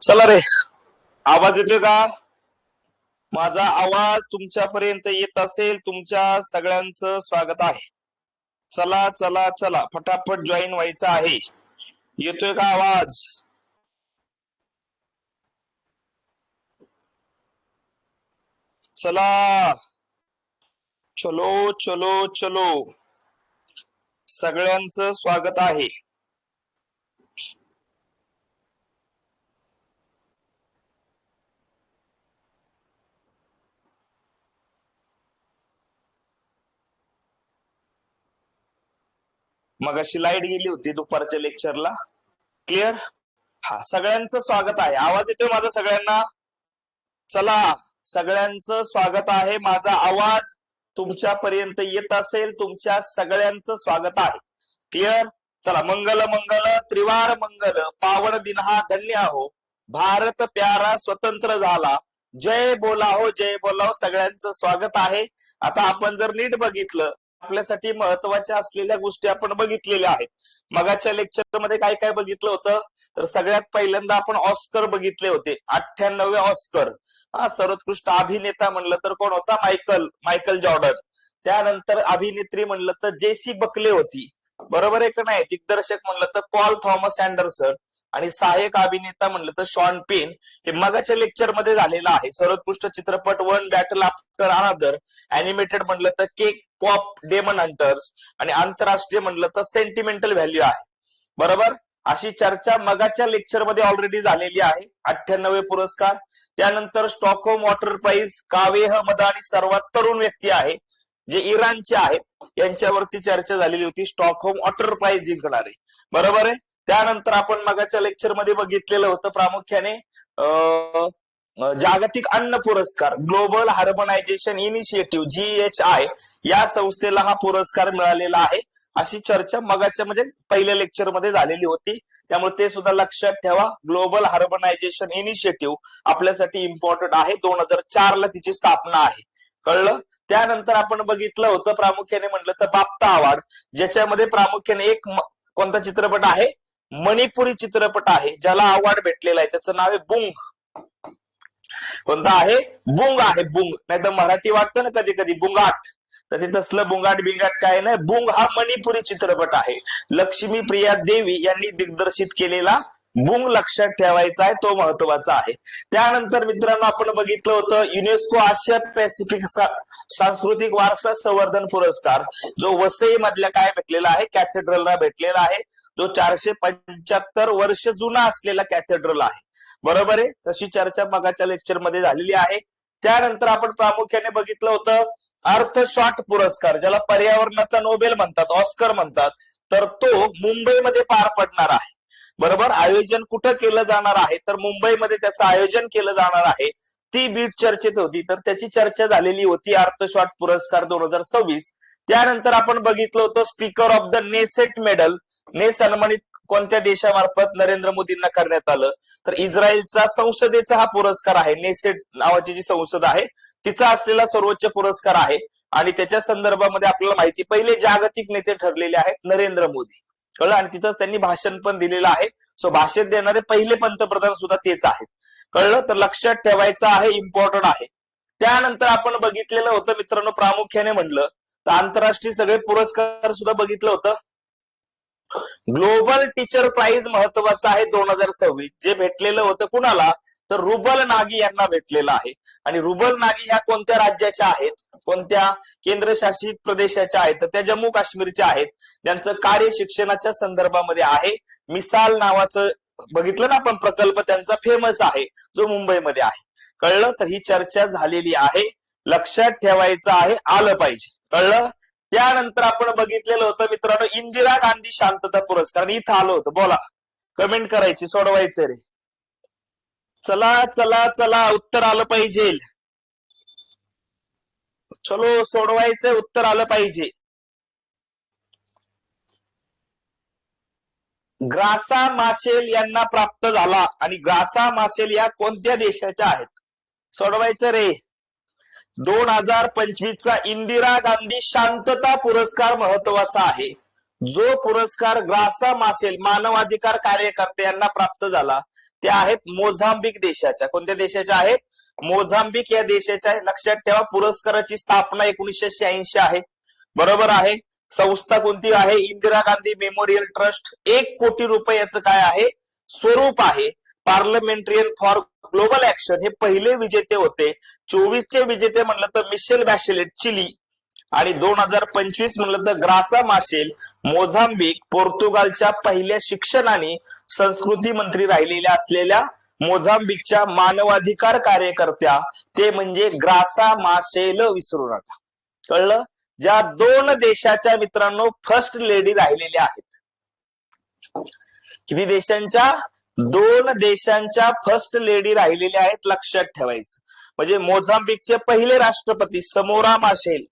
चला रे, आवाज येतोय का? माझा आवाज तुमच्यापर्यंत येत असेल, तुमच्या सगळ्यांचं स्वागत आहे. चला चला चला, फटाफट जॉईन व्हायचं आहे. येतोय का आवाज? चला, चलो चलो चलो, सगळ्यांचं स्वागत आहे. मगाशी लाईट गेली होती दुपारच्या लेक्चरला. क्लिअर? हा, सगळ्यांचं स्वागत आहे. आवाज येतोय माझा सगळ्यांना? चला, सगळ्यांचं स्वागत आहे. माझा आवाज तुमच्यापर्यंत येत असेल, तुमच्या सगळ्यांचं स्वागत आहे. क्लिअर? चला, मंगल मंगल त्रिवार मंगल, पावन दिन हा धन्य हो, भारत प्यारा स्वतंत्र झाला, जय बोला हो जय बोला हो. सगळ्यांचं स्वागत आहे. आता आपण जर नीट बघितलं, आपल्यासाठी महत्वाच्या असलेल्या गोष्टी आपण बघितलेल्या आहेत. मगाच्या लेक्चर मध्ये काय काय बघितलं होतं? तर सगळ्यात पहिल्यांदा आपण ऑस्कर बघितले होते, 98वे ऑस्कर. सर्वोत्कृष्ट अभिनेता म्हणलं तर कोण होता? Michael Jordan. त्यानंतर अभिनेत्री म्हणलं तर जेसी बकले होती, बरोबर आहे का नाही? दिग्दर्शक म्हणलं तर पॉल थॉमस अँडरसन, आणि सहाय्यक अभिनेता म्हणलं तर शॉन पेन. हे मगाच्या लेक्चर मध्ये झालेलं आहे. सर्वोत्कृष्ट चित्रपट one battle after another, animated म्हणलं तर केक पॉप डेमन हंटर्स, आणि आंतरराष्ट्रीय म्हणलं तर सेंटिमेंटल व्हॅल्यू आहे. बरोबर? अशी चर्चा मगाच्या लेक्चर मध्ये ऑलरेडी झालेली आहे. 98वे पुरस्कार. त्यानंतर स्टॉकहोम वॉटर प्राइज, कावे मदानी सर्वात तरुण व्यक्ती आहे जे इराणचे आहेत, यांच्यावरती चर्चा झालेली होती. स्टॉकहोम वॉटर प्राइज जिंकणारे, बरोबर आहे. त्यानंतर आपण मगाच्या लेक्चर मध्ये बघितलेलं होतं प्रामुख्याने जागतिक अन्न पुरस्कार, ग्लोबल हार्मोनायझेशन इनिशिएटिव्ह GHI, या संस्थेला हा पुरस्कार मिळालेला आहे. अशी चर्चा मगाच्या म्हणजे पहिल्या लेक्चर मध्ये झालेली होती. त्यामुळे ते सुद्धा लक्षात ठेवा. ग्लोबल हार्मोनायझेशन इनिशिएटिव्ह आपल्यासाठी इम्पॉर्टंट आहे. 2004 ला तिची स्थापना आहे. कळलं? त्यानंतर आपण बघितलं होतं प्रामुख्याने म्हणलं तर बाफ्ता अवॉर्ड, ज्याच्यामध्ये प्रामुख्याने एक कोणता चित्रपट आहे? मणिपुरी चित्रपट आहे ज्याला अवॉर्ड भेटलेला आहे. त्याचं नाव आहे बुंग. कोणता आहे? बुंग आहे. बुंग, नाही तर मराठी वाटतं ना कधी कधी बुंगाट, तर ते तसलं बुंगाट बिंगाट काय नाही. बुंग हा मणिपुरी चित्रपट आहे. लक्ष्मी प्रिया देवी यांनी दिग्दर्शित केलेला बुंग लक्षात ठेवायचा आहे, तो महत्वाचा आहे. त्यानंतर मित्रांनो आपण बघितलं होतं युनेस्को आशिया पॅसिफिक सांस्कृतिक वारसा संवर्धन पुरस्कार, जो वसई मधल्या काय भेटलेला आहे? कॅथेड्रलला भेटलेला आहे, जो 475 वर्ष जुना असलेला कॅथेड्रल आहे. बरोबर आहे. तशी चर्चा मगाच्या लेक्चर मध्ये झालेली आहे. त्यानंतर आपण प्रामुख्याने बघितलं होतं अर्थशॉट पुरस्कार, ज्याला पर्यावरणाचा नोबेल म्हणतात, ऑस्कर म्हणतात, तर तो मुंबईमध्ये पार पडणार आहे. बरोबर? आयोजन कुठं केलं जाणार आहे? तर मुंबईमध्ये त्याचं आयोजन केलं जाणार आहे. ती बीट चर्चेत होती, तर त्याची चर्चा झालेली होती. अर्थशॉट पुरस्कार 2026. त्यानंतर आपण बघितलं होतं speaker of the Knesset medal, ने सन्मानित कोणत्या देशामार्फत नरेंद्र मोदींना करण्यात आलं? तर इस्रायलचा संसदेचा हा पुरस्कार आहे. नेसेट नावाची जी संसद आहे तिचा असलेला सर्वोच्च पुरस्कार आहे. आणि त्याच्या संदर्भामध्ये आपल्याला माहिती, पहिले जागतिक नेते ठरलेले आहेत नरेंद्र मोदी. कळलं? आणि तिथंच त्यांनी भाषण पण दिलेलं आहे. सो भाषण देणारे पहिले पंतप्रधान सुद्धा तेच आहेत. कळलं? तर लक्षात ठेवायचं आहे, इम्पॉर्टंट आहे. त्यानंतर आपण बघितलेलं होतं मित्रांनो, प्रामुख्याने म्हणलं तर आंतरराष्ट्रीय सगळे पुरस्कार सुद्धा बघितलं होतं. ग्लोबल टीचर प्राइज महत्वाचं आहे 2026, जे भेटलेलं होतं कुणाला? तर रुबल नागी यांना भेटलेलं आहे. आणि रुबल नागी ह्या कोणत्या राज्याच्या आहेत? कोणत्या केंद्रशासित प्रदेशाच्या आहेत? तर त्या जम्मू काश्मीरच्या आहेत. त्यांचं कार्य शिक्षणाच्या संदर्भामध्ये आहे. मिसाल नावाचं बघितलं ना आपण प्रकल्प, त्यांचा फेमस आहे, जो मुंबईमध्ये आहे. कळलं? तर ही चर्चा झालेली आहे, लक्षात ठेवायचं आहे, आलं पाहिजे. कळलं? त्यानंतर आपण बघितलेलं होतं मित्रांनो इंदिरा गांधी शांतता पुरस्कार, आणि इथं आलं होतं. बोला, कमेंट करायची, सोडवायचं रे. चला चला चला, उत्तर आलं पाहिजे. चलो, सोडवायचंय, उत्तर आलं पाहिजे. ग्रासा माशेल यांना प्राप्त झाला, आणि ग्रासा माशेल या कोणत्या देशाच्या आहेत? सोडवायचं रे. 2025 चा इंदिरा गांधी शांतता पुरस्कार महत्वाचा आहे. जो पुरस्कार ग्रासा माशेल मानवाधिकार कार्यकर्ते यांना प्राप्त झाला, त्या आहेत मोझांबिक देशाच्या. कोणत्या देशाच्या आहेत? मोझांबिक या देशाच्या. लक्षात ठेवा, पुरस्काराची स्थापना 1986 आहे. बरोबर आहे. संस्था कोणती आहे? Indira Gandhi memorial trust. 1 कोटी रुपये याचं काय आहे? स्वरूप आहे. पार्लमेंटरियन फॉर ग्लोबल ऍक्शन हे पहिले विजेते होते. 24 चे विजेते म्हणलं तर मिशेल बॅशेलेट चिली, आणि 2025 म्हणलं तर ग्रासा माशेल मोझांबिक, पोर्तुगालच्या पहिल्या शिक्षण आणि संस्कृती मंत्री राहिलेल्या असलेल्या मोझांबिकच्या मानवाधिकार कार्यकर्त्या, ते म्हणजे ग्रासा माशेल. विसरू नका. कळलं? ज्या 2 देशाच्या मित्रांनो फर्स्ट लेडी राहिलेल्या आहेत. किती देशांच्या? 2 देशांच्या फर्स्ट लेडी राहिलेल्या आहेत. लक्षात ठेवायचं. म्हणजे मोझांबिकचे पहिले राष्ट्रपती समोरा माशेल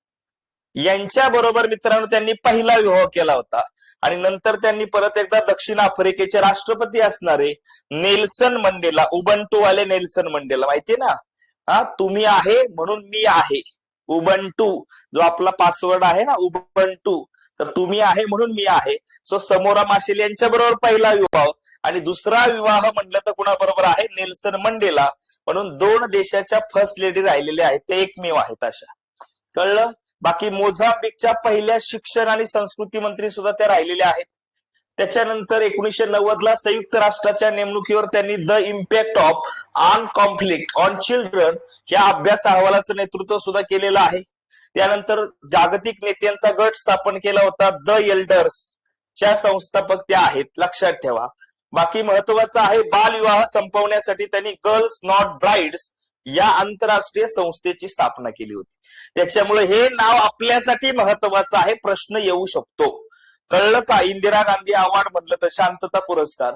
यांच्या बरोबर मित्रांनो त्यांनी पहिला विवाह केला होता. आणि नंतर त्यांनी परत एकदा दक्षिण आफ्रिकेचे राष्ट्रपती असणारे नेल्सन मंडेला, उबंटू वाले नेल्सन मंडेला, माहितीये ना? तुम्ही आहे म्हणून मी आहे. उबंटू जो आपला पासवर्ड आहे ना, उबंटू, तर तुम्ही आहे म्हणून मी आहे. सो समोरा माशेल यांच्या बरोबर पहिला विवाह, आणि दुसरा विवाह म्हणलं तर कुणाबरोबर आहे? नेल्सन मंडेला. म्हणून 2 देशाच्या फर्स्ट लेडी राहिलेल्या आहेत. ते एकमेव आहेत अशा. कळलं? बाकी मोझांबिकच्या पहिल्या शिक्षण आणि संस्कृती मंत्री सुद्धा त्या राहिलेल्या आहेत. त्याच्यानंतर 1990 ला संयुक्त राष्ट्राच्या नेमणुकीवर त्यांनी the impact of on conflict on children या अभ्यास अहवालाचं नेतृत्व सुद्धा केलेलं आहे. त्यानंतर जागतिक नेत्यांचा गट स्थापन केला होता, द एल्डर्स च्या संस्थापक त्या आहेत. लक्षात ठेवा. बाकी महत्वाचं आहे, बालविवाह संपवण्यासाठी त्यांनी गर्ल्स नॉट ब्राइड्स या आंतरराष्ट्रीय संस्थेची स्थापना केली होती. त्याच्यामुळे हे नाव आपल्यासाठी महत्वाचं आहे. प्रश्न येऊ शकतो. कळलं का? इंदिरा गांधी अवॉर्ड म्हटलं तर शांतता पुरस्कार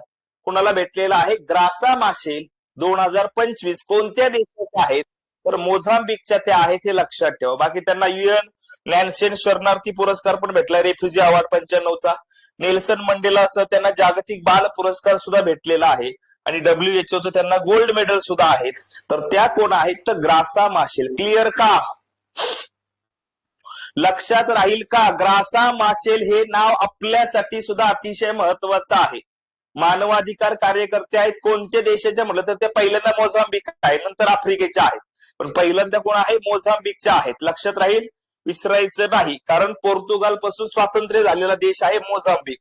कुणाला भेटलेला आहे? ग्रासा माशेल 2025. कोणत्या देशाच्या आहेत? तर मोझांबिकच्या त्या आहेत. हे लक्षात ठेवा. बाकी त्यांना UN नॅन्सेन शरणार्थी पुरस्कार पण भेटलाय, रेफ्युजी अवॉर्ड 95चा. नेल्सन मंडेला असं त्यांना जागतिक बाल पुरस्कार सुद्धा भेटलेला आहे, आणि WHO त्यांना गोल्ड मेडल सुद्धा आहेत. तर त्या कोण आहेत? तर ग्रासा माशेल. क्लिअर का? लक्षात राहील का? ग्रासा माशेल हे नाव आपल्यासाठी सुद्धा अतिशय महत्वाचं आहे. मानवाधिकार कार्यकर्ते आहेत. कोणत्या देशाच्या म्हटलं तर ते पहिल्यांदा मोझांबिक आहे, नंतर आफ्रिकेच्या आहेत, पण पहिल्यांदा कोण आहे? मोझांबिकच्या आहेत. लक्षात राहील, विसरायचं नाही. कारण पोर्तुगाल पासून स्वातंत्र्य झालेला देश आहे मोझांबिक.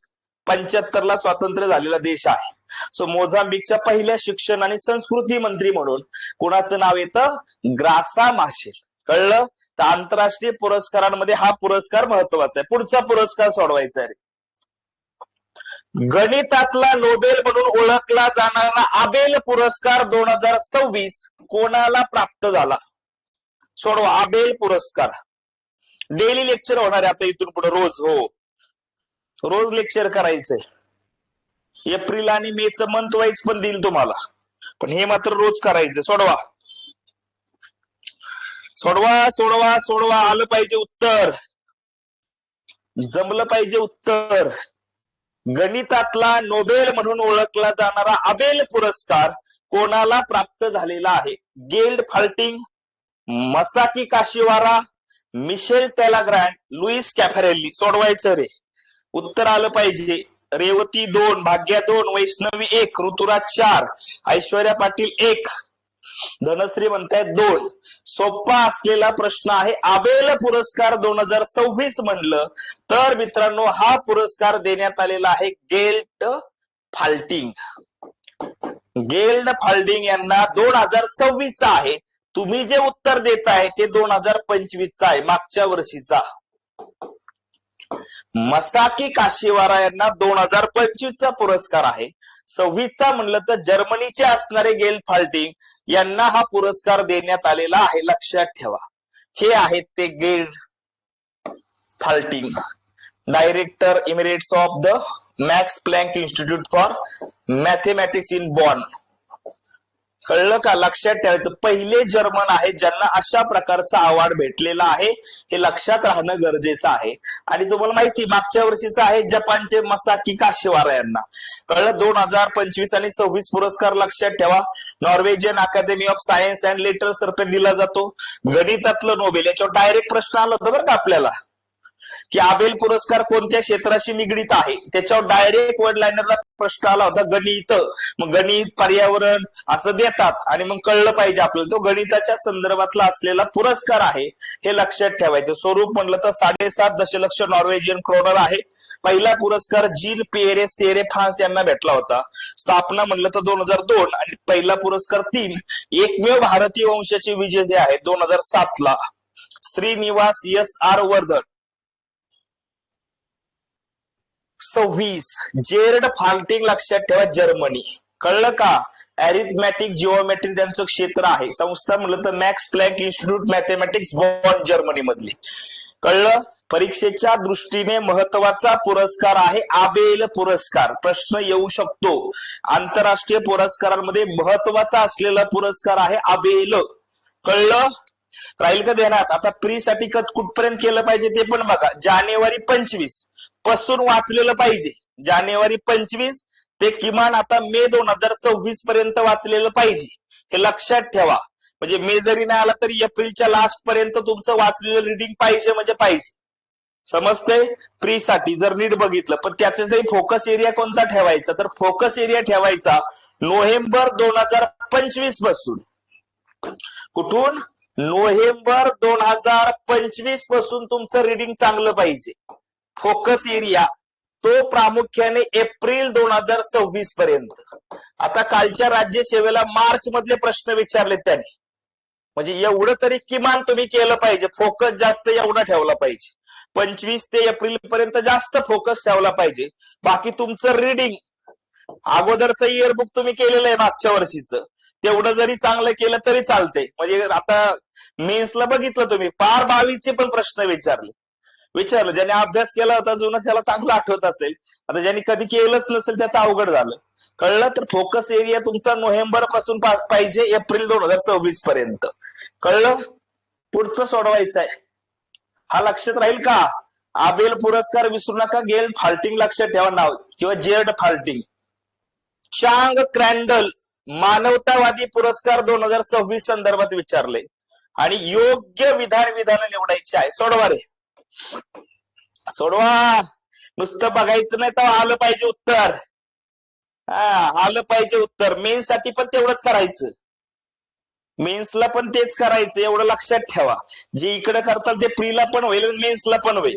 75 ला स्वातंत्र्य झालेला देश आहे. सो मोझांबिकच्या पहिल्या शिक्षण आणि संस्कृती मंत्री म्हणून कोणाचं नाव येतं? ग्रासा माशेल. कळलं? तर आंतरराष्ट्रीय पुरस्कारांमध्ये हा पुरस्कार महत्वाचा आहे. पुढचा पुरस्कार सोडवायचा आहे. गणितातला नोबेल म्हणून ओळखला जाणारा आबेल पुरस्कार 2026 कोणाला प्राप्त झाला? सोडवा. आबेल पुरस्कार. डेली लेक्चर होणार आहे आता इथून पुढे रोज. हो, रोज लेक्चर करायचंय. एप्रिल आणि मेचं मंथ वाईज पण देईल तुम्हाला, पण हे मात्र रोज करायचं. सोडवा सोडवा सोडवा सोडवा. आलं पाहिजे उत्तर, जमलं पाहिजे उत्तर. गणितातला नोबेल म्हणून ओळखला जाणारा आबेल पुरस्कार कोणाला प्राप्त झालेला आहे? गेल्ड फाल्टिंग, मसाकी काशिवारा, मिशेल टेलाग्रँड, लुईस कॅफरेल्ली. सोडवायचं रे. उत्तर आलं पाहिजे. रेवती 2, भाग्या 2, वैष्णवी 1, ऋतुराज 4, ऐश्वर्या पाटील 1, धनश्री म्हणतायत 2. सोपा असलेला प्रश्न आहे. आबेल पुरस्कार 2026 म्हणलं तर मित्रांनो हा पुरस्कार देण्यात आलेला आहे गेल्ड फाल्टिंग. गेल्ड फाल्टिंग यांना 2026 चा आहे. तुम्ही जे उत्तर देताय ते 2025 चा आहे, मागच्या वर्षीचा. मसाकी काशिवारा यांना 2025 चा पुरस्कार आहे. 26 चा म्हणलं तर जर्मनीचे असणारे गेल्ड फाल्टिंग यांना हा पुरस्कार देण्यात आलेला आहे. लक्षात ठेवा. हे आहेत ते Gerd Faltings. Director emeritus of the Max Planck Institute for Mathematics in Bonn. कळलं का? लक्षात ठेवायचं. पहिले जर्मन आहेत ज्यांना अशा प्रकारचा अवॉर्ड भेटलेला आहे. हे लक्षात राहणं गरजेचं आहे. आणि तुम्हाला माहिती मागच्या वर्षीचा आहे जपानचे मसाकी काशिवारा यांना. कळलं? 2025 आणि 26 पुरस्कार लक्षात ठेवा. Norwegian academy of science and letters तर्फे दिला जातो. गणितातलं नोबेल याच्यावर डायरेक्ट प्रश्न आला होता बरं का आपल्याला, की आबेल पुरस्कार कोणत्या क्षेत्राशी निगडीत आहे. त्याच्यावर डायरेक्ट वर्ड लाईनरला प्रश्न आला होता गणित, मग गणित पर्यावरण असं देतात आणि मग कळलं पाहिजे आपल्याला तो गणिताच्या संदर्भातला असलेला पुरस्कार आहे हे लक्षात ठेवायचं. स्वरूप म्हणलं तर 7.5 दशलक्ष नॉर्वेजियन क्रोनर आहे. पहिला पुरस्कार जीन पिएरे सेरे फ्रान्स यांना भेटला होता. स्थापना म्हणलं तर 2002 आणि पहिला पुरस्कार 3. एकमेव भारतीय वंशाचे विजेते आहेत 2007 ला श्रीनिवास S.R. वर्धन. 26 जेर्ड फाल्टिंग लक्षात ठेवा जर्मनी. कळलं का? अरिथमॅटिक जिओमेट्री त्यांचं क्षेत्र आहे. संस्था म्हणलं तर मॅक्स प्लँक इन्स्टिट्यूट मॅथमॅटिक्स बॉन जर्मनी मधली. कळलं? परीक्षेच्या दृष्टीने महत्वाचा पुरस्कार आहे आबेल पुरस्कार. प्रश्न येऊ शकतो. आंतरराष्ट्रीय पुरस्कारांमध्ये महत्वाचा असलेला पुरस्कार आहे आबेल. कळलं? राहील का देण्यात? आता प्री साठी कुठपर्यंत केलं पाहिजे ते पण बघा. जानेवारी 25 पासून वाचलेलं पाहिजे. जानेवारी 25 ते किमान आता मे 2026 पर्यंत वाचलेलं पाहिजे. हे लक्षात ठेवा. म्हणजे मे जरी नाही आला तरी एप्रिलच्या लास्ट पर्यंत तुमचं वाचलेलं रिडिंग पाहिजे म्हणजे पाहिजे. समजतंय? प्री साठी जर नीट बघितलं. पण त्याच्यातही फोकस एरिया कोणता ठेवायचा? तर फोकस एरिया ठेवायचा नोव्हेंबर 2025 पासून. कुठून? नोव्हेंबर 2025 पासून तुमचं रिडिंग चांगलं पाहिजे. फोकस एरिया तो प्रामुख्याने एप्रिल 2026 पर्यंत. आता कालच्या राज्यसेवेला मार्च मधले प्रश्न विचारले त्याने, म्हणजे एवढं तरी किमान तुम्ही केलं पाहिजे. फोकस जास्त एवढा ठेवला पाहिजे. 25 ते एप्रिल पर्यंत जास्त फोकस ठेवला पाहिजे. बाकी तुमचं रिडिंग अगोदरचं इयरबुक तुम्ही केलेलं आहे मागच्या वर्षीचं, तेवढं जरी चांगलं केलं तरी चालते. म्हणजे आता मेन्सला बघितलं तुम्ही पार 22 पण प्रश्न विचारलं. ज्याने अभ्यास केला होता जुना त्याला चांगलं आठवत असेल. आता ज्यांनी कधी केलंच नसेल त्याचं अवघड झालं. कळलं? तर फोकस एरिया तुमचा नोव्हेंबर पासून पाहिजे एप्रिल 2026 पर्यंत. कळलं? पुढचं सोडवायचं आहे. हा लक्षात राहील का? आबेल पुरस्कार विसरू नका. गेल फाल्टिंग लक्षात ठेवा नाव, किंवा जेर्ड फाल्टिंग. चांग क्रॅन्डल मानवतावादी पुरस्कार 2026 संदर्भात विचारले आणि योग्य विधान निवडायचे आहे. सोडवा रे, सोडवा. नुसतं बघायचं नाही तर आलं पाहिजे उत्तर. आलं पाहिजे उत्तर. मेन्स साठी पण तेवढंच करायचं. मेन्सला पण तेच करायचं, एवढं लक्षात ठेवा. जे इकडे करताल ते प्रीला पण होईल आणि मेन्सला पण होईल.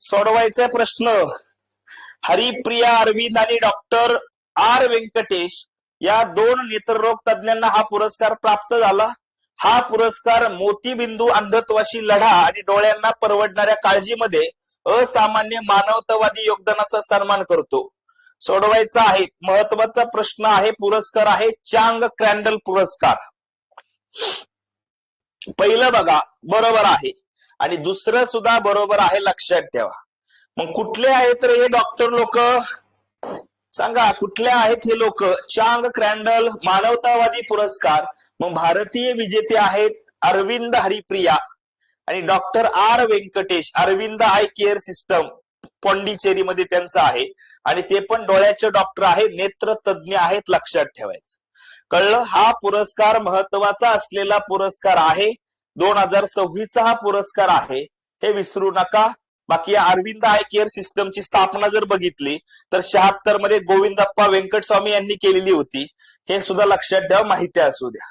सोडवायचा प्रश्न. हरिप्रिया अरविंद आणि डॉक्टर R व्यंकटेश या 2 नेत्ररोग तज्ञांना हा पुरस्कार प्राप्त झाला. हा पुरस्कार मोतीबिंदू अंधत्वाशी लढा आणि डोळ्यांना परवडणाऱ्या काळजीमध्ये असामान्य मानवतावादी योगदानाचा सन्मान करतो. सोडवायचा आहे. महत्वाचा प्रश्न आहे. पुरस्कार आहे चांग क्रॅन्डल पुरस्कार. पहिलं बघा बरोबर आहे आणि दुसरं सुद्धा बरोबर आहे, लक्षात ठेवा. मग कुठले आहेत रे हे डॉक्टर लोक? सांगा कुठले आहेत हे लोक? चांग क्रॅन्डल मानवतावादी पुरस्कार. मग भारतीय विजेते आहेत अरविंद हरिप्रिया आणि doctor R Venkatesh. Aravind eye care system Pondicherry मध्ये त्यांचं आहे आणि ते पण डोळ्याचे डॉक्टर आहेत, नेत्र तज्ञ आहेत. लक्षात ठेवायचं. कळलं? हा पुरस्कार महत्वाचा असलेला पुरस्कार आहे. 2026 चा हा पुरस्कार आहे, हे विसरू नका. बाकी अरविंद आय केअर सिस्टमची स्थापना जर बघितली तर 76 मध्ये गोविंदप्पा वेंकटस्वामी यांनी केलेली होती. हे सुद्धा लक्षात ठेवा, माहिती असू द्या.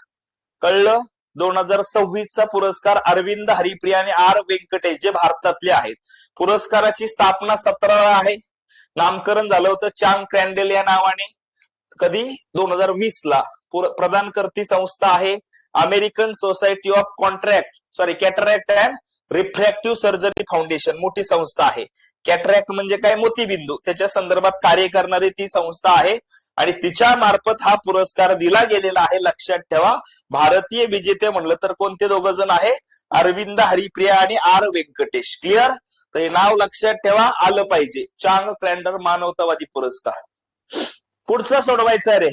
कळलं? 2026 चा पुरस्कार अरविंद हरिप्रिया आणि R व्यंकटेश जे भारतातले आहेत. पुरस्काराची स्थापना 17 आहे. नामकरण झालं होतं चांग क्रॅन्डल या नावाने. कधी? 2020 ला. प्रदान करती संस्था आहे American society of cataract and refractive surgery foundation. मोठी संस्था आहे. कॅटरॅक्ट म्हणजे काय? मोतीबिंदू. त्याच्या संदर्भात कार्य करणारी ती संस्था आहे आणि तिच्या मार्फत हा पुरस्कार दिला गेलेला आहे. लक्षात ठेवा. भारतीय विजेते म्हणलं तर कोणते दोघ जण आहे? अरविंद हरिप्रिया आणि R व्यंकटेश. क्लिअर? तर हे नाव लक्षात ठेवा, आलं पाहिजे. चांग क्रॅन्डल मानवतावादी पुरस्कार. पुढचा सोडवायचा रे.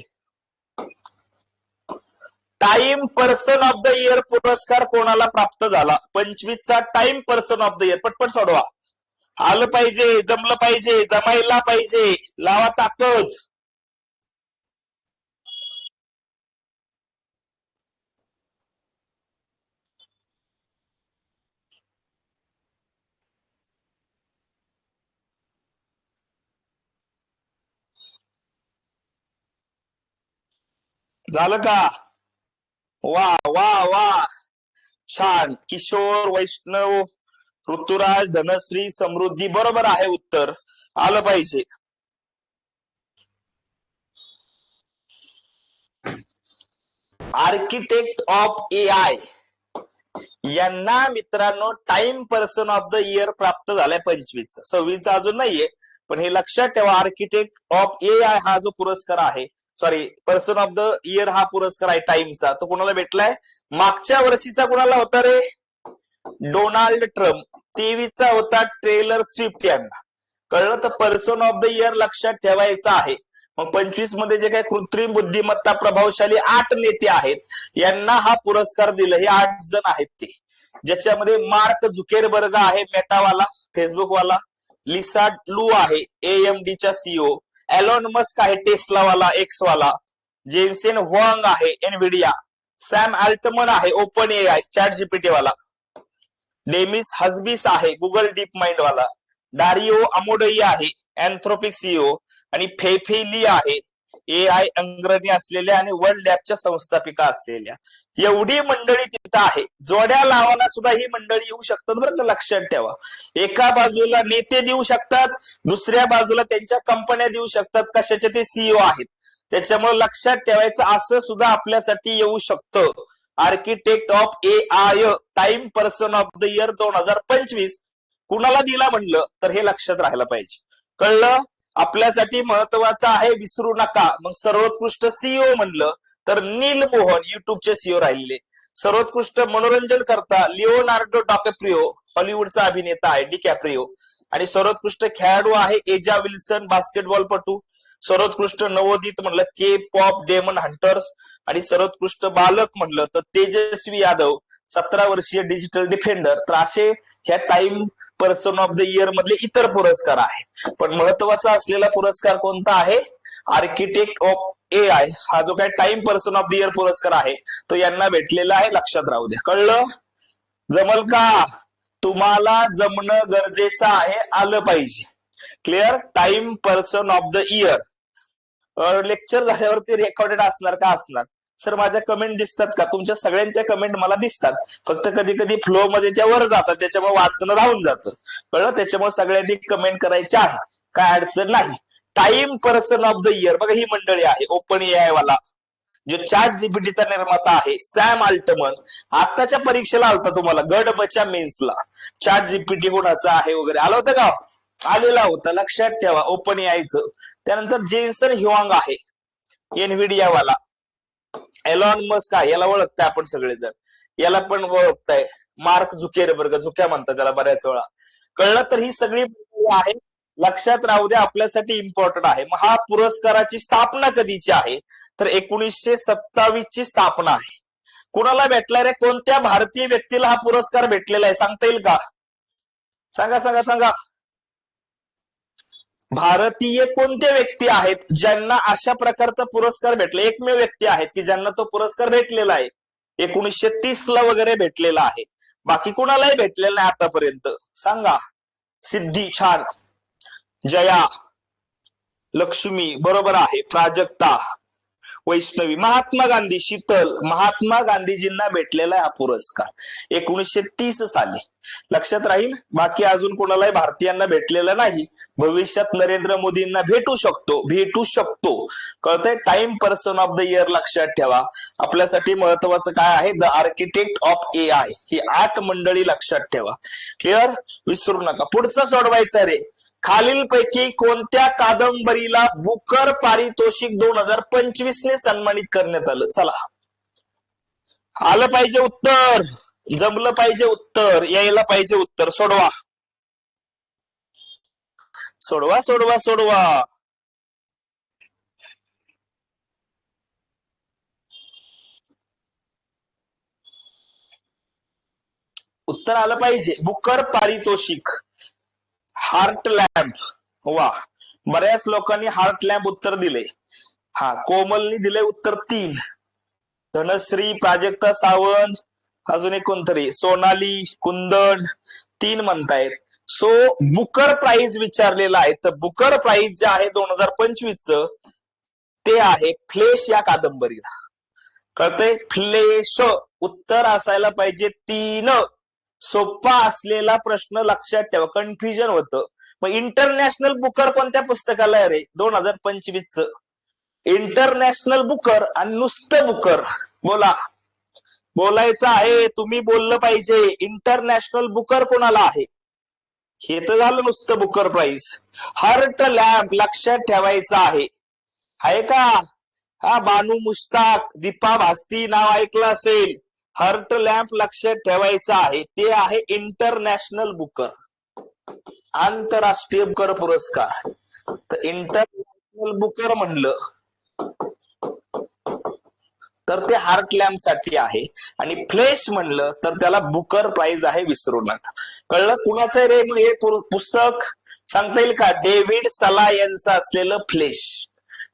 Time person of the year पुरस्कार कोणाला प्राप्त झाला? 25 चा time person of the year. पटपट सोडवा. आलं पाहिजे, जमलं पाहिजे, जमायला पाहिजे. लावा ताकद. झालं का? वा वा वा, छान. किशोर, वैष्णव, ऋतुराज, धनश्री, समृद्धी, बरोबर आहे उत्तर. आलं पाहिजे. आर्किटेक्ट ऑफ AI यांना मित्रांनो time person of the year प्राप्त झालाय 25चा. 26चा अजून नाहीये, पण हे लक्षात ठेवा. आर्किटेक्ट ऑफ AI हा जो पुरस्कार आहे, sorry person of the year हा पुरस्कार आहे टाइमचा, तो कोणाला भेटलाय? मागच्या वर्षीचा कोणाला होता रे? Donald Trump. 23चा होता टेलर स्विफ्ट यांना. कळलं? तर पर्सन ऑफ द इयर लक्षात ठेवायचं आहे. मग 25 मध्ये जे काही कृत्रिम बुद्धिमत्ता प्रभावशाली 8 नेते आहेत, यांना हा पुरस्कार दिला. हे 8 जण आहेत ते, ज्याच्यामध्ये मार्क झुकेरबर्ग आहे, मेटावाला, फेसबुकवाला. लिसा लू आहे, AMDच्या CEO. एलॉन मस्क आहे, टेस्लावाला, एक्सवाला. जेन्सेन व्हांग आहे, एनविडिया. सॅम अल्टमन आहे, ओपन AI, चॅट जीपीटी वाला. डेमिस हजबीस आहे, गुगल डीप माइंड वाला. डारिओ अमोडई आहे, अँथ्रोपिक CEO. आणि फेफे ली आहे, AI अग्रणी असलेल्या आणि वर्ल्ड लॅबच्या संस्थापिका असलेल्या. एवढी मंडळी तिथं आहे. जोड्या लावायला सुद्धा ही मंडळी येऊ शकतात बरं का, लक्षात ठेवा. एका बाजूला नेते देऊ शकतात, दुसऱ्या बाजूला त्यांच्या कंपन्या देऊ शकतात. कशाचे? ते CEO आहेत. त्याच्यामुळे लक्षात ठेवायचं, असं सुद्धा आपल्यासाठी येऊ शकतं. Architect of AI time person of the year 2025 कुणाला दिला म्हणलं तर हे लक्षात राहायला पाहिजे. कळलं? आपल्यासाठी महत्वाचं आहे, विसरू नका. मग सर्वोत्कृष्ट CEO म्हणलं तर नील मोहन, युट्यूबचे CEO राहिलेले. सर्वोत्कृष्ट मनोरंजन करता लिओनार्डो डॉकॅप्रिओ, हॉलिवूडचा अभिनेता आहे, डिकॅप्रिओ. आणि सर्वोत्कृष्ट खेळाडू आहे एजा विल्सन, बास्केटबॉलपटू. सर्वोत्कृष्ट नवोदित म्हणलं के पॉप डेमन हंटर्स. आणि सर्वोत्कृष्ट बालक म्हणलं तर तेजस्वी यादव, 17 वर्षीय डिजिटल डिफेंडर. तर असे ह्या time person of the year मधले इतर पुरस्कार आहे. पण महत्वाचा असलेला पुरस्कार कोणता आहे? आर्किटेक्ट ऑफ AI हा जो काय time person of the year पुरस्कार आहे, तो यांना भेटलेला आहे. लक्षात राहू द्या. कळलं? जमल का? तुम्हाला जमणं गरजेचं आहे, आलं पाहिजे. Clear? Time person of the year lecture झाल्यावरती रेकॉर्डेड असणार का? असणार. सर माझ्या कमेंट दिसतात का? तुमच्या सगळ्यांच्या कमेंट मला दिसतात, फक्त कधी कधी फ्लो मध्ये त्या वर जातात, त्याच्यामुळे वाचणं राहून जातं. कळलं? त्याच्यामुळे सगळ्यांनी कमेंट करायचे आहे, काय अडचण नाही. Time person of the year बघा, ही मंडळी आहे. ओपन AI वाला जो चॅट जीपीटीचा निर्माता आहे, सॅम अल्टमन. आताच्या परीक्षेला आलता तुम्हाला, गड बच्या मेन्सला चॅट जीपीटी कोणाचा आहे वगैरे आलं होतं का? आलेला होता, लक्षात ठेवा. ओपन AIचं. त्यानंतर जेन्सन ह्युआंग आहे, एनविडिया वाला. एलॉन मस्क आहे, याला ओळखताय आपण सगळेजण, याला पण ओळखताय. मार्क झुकेरबर्ग, झुक्या म्हणतात त्याला बऱ्याच वेळा. कळलं? तर ही सगळी आहे, लक्षात राहू द्या, आपल्यासाठी इम्पॉर्टंट आहे. मग हा पुरस्काराची स्थापना कधीची आहे? तर 1927 ची स्थापना आहे. कुणाला भेटला रे? कोणत्या भारतीय व्यक्तीला हा पुरस्कार भेटलेला आहे? सांगता येईल का? सांगा सांगा सांगा. भारतीय कोणते व्यक्ती आहेत ज्यांना अशा प्रकारचा पुरस्कार भेटला? एकमेव व्यक्ती आहेत की ज्यांना तो पुरस्कार भेटलेला आहे. 1930 ला वगैरे भेटलेला आहे. बाकी कुणालाही भेटलेला नाही आतापर्यंत. सांगा. सिद्धी, छान. जया, लक्ष्मी, बरोबर आहे. प्राजक्ता, वैष्णवी, महात्मा गांधी, शीतल. महात्मा गांधीजींना भेटलेला आहे हा पुरस्कार 1930 साली. लक्षात राहील. बाकी अजून कोणालाही भारतीयांना भेटलेला नाही. भविष्यात नरेंद्र मोदींना भेटू शकतो. कळतंय? Time person of the year लक्षात ठेवा. आपल्यासाठी महत्वाचं काय आहे? द आर्किटेक्ट ऑफ AI ही 8 मंडळी लक्षात ठेवा. क्लिअर? विसरू नका. पुढचं सोडवायचं रे. खालीलपैकी कोणत्या कादंबरीला बुकर पारितोषिक 2025 ने सन्मानित करण्यात आलं? चला, आलं पाहिजे उत्तर, जमलं पाहिजे उत्तर, यायला पाहिजे उत्तर. सोडवा सोडवा सोडवा सोडवा. उत्तर आलं पाहिजे. बुकर पारितोषिक, हार्ट लॅम्प. वा, बऱ्याच लोकांनी हार्ट लॅम्प उत्तर दिले. हा, कोमलनी दिले उत्तर 3. धनश्री, प्राजक्ता सावंत, अजून एक कोणतरी, सोनाली, कुंदन, 3 म्हणतायत. सो बुकर प्राइज विचारलेला आहे. तर बुकर प्राइज जे आहे 2025 ते आहे फ्लेश या कादंबरीला. कळतंय? फ्लेश उत्तर असायला पाहिजे 3. सोपा असलेला प्रश्न लक्षात ठेवा, कन्फ्युजन होतं. मग इंटरनॅशनल बुकर कोणत्या पुस्तकाला आहे रे? 2025 इंटरनॅशनल बुकर आणि नुसतं बुकर. बोला, बोलायचं आहे, तुम्ही बोललं पाहिजे. इंटरनॅशनल बुकर कोणाला आहे? हे तर झालं नुसतं बुकर प्राइज. हर्ट लॅम्प लक्षात ठेवायचं आहे का? हा, बानू मुश्ताक, दीपा भास्ती नाव ऐकलं असेल. हर्ट लॅम्प लक्षात ठेवायचं आहे, ते आहे इंटरनॅशनल बुकर, आंतरराष्ट्रीय बुकर पुरस्कार. तर इंटरनॅशनल बुकर म्हणलं तर ते हार्ट लॅम्प साठी आहे, आणि फ्लेश म्हणलं तर त्याला बुकर प्राइज आहे, विसरू नका. कळलं? कुणाचं आहे रे मग हे पुस्तक? सांगता येईल का? डेव्हिड सला यांचं असलेलं फ्लेश.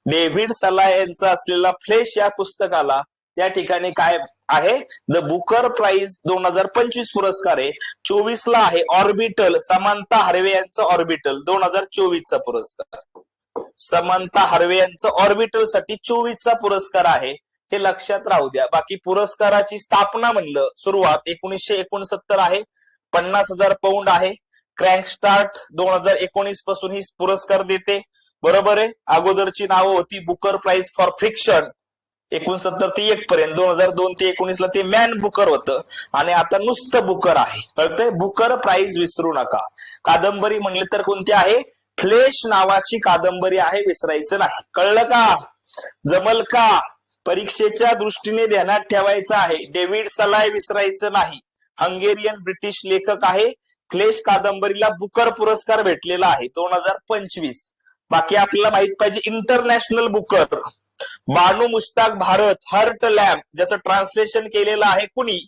डेव्हिड सला यांचा असलेला फ्लेश या पुस्तकाला त्या ठिकाणी काय आहे? द बुकर प्राइज 2025 पुरस्कार आहे. 24 ला आहे ऑर्बिटल, समांता हार्वे यांचं ऑर्बिटल 2024 चा पुरस्कार. समांता हार्वे यांचं ऑर्बिटल साठी 24 चा पुरस्कार आहे, हे लक्षात राहू द्या. बाकी पुरस्काराची स्थापना म्हणलं सुरुवात 1969 आहे, 50,000 पाऊंड आहे. क्रँकस्टार्ट 2019 पासून ही पुरस्कार देते, बरोबर आहे. अगोदरची नावं होती बुकर प्राइज फॉर फ्रिक्शन 69 ते 1 पर्यंत, 2002 ते 19 ला ते मॅन बुकर होतं, आणि आता नुसतं बुकर आहे. कळतंय? बुकर प्राइज विसरू नका. कादंबरी म्हणले तर कोणती आहे? फ्लेश नावाची कादंबरी आहे, विसरायचं नाही. कळलं का? जमल का? परीक्षेच्या दृष्टीने ध्यानात ठेवायचं आहे. डेव्हिड सलाय विसरायचं नाही. हंगेरियन ब्रिटिश लेखक आहे. फ्लेश कादंबरीला बुकर पुरस्कार भेटलेला आहे 2025. बाकी आपल्याला माहित पाहिजे इंटरनॅशनल बुकर. बानू मुश्ताक भारत, हर्ट लॅम्प, ज्याचं ट्रान्सलेशन केलेलं आहे कुणी?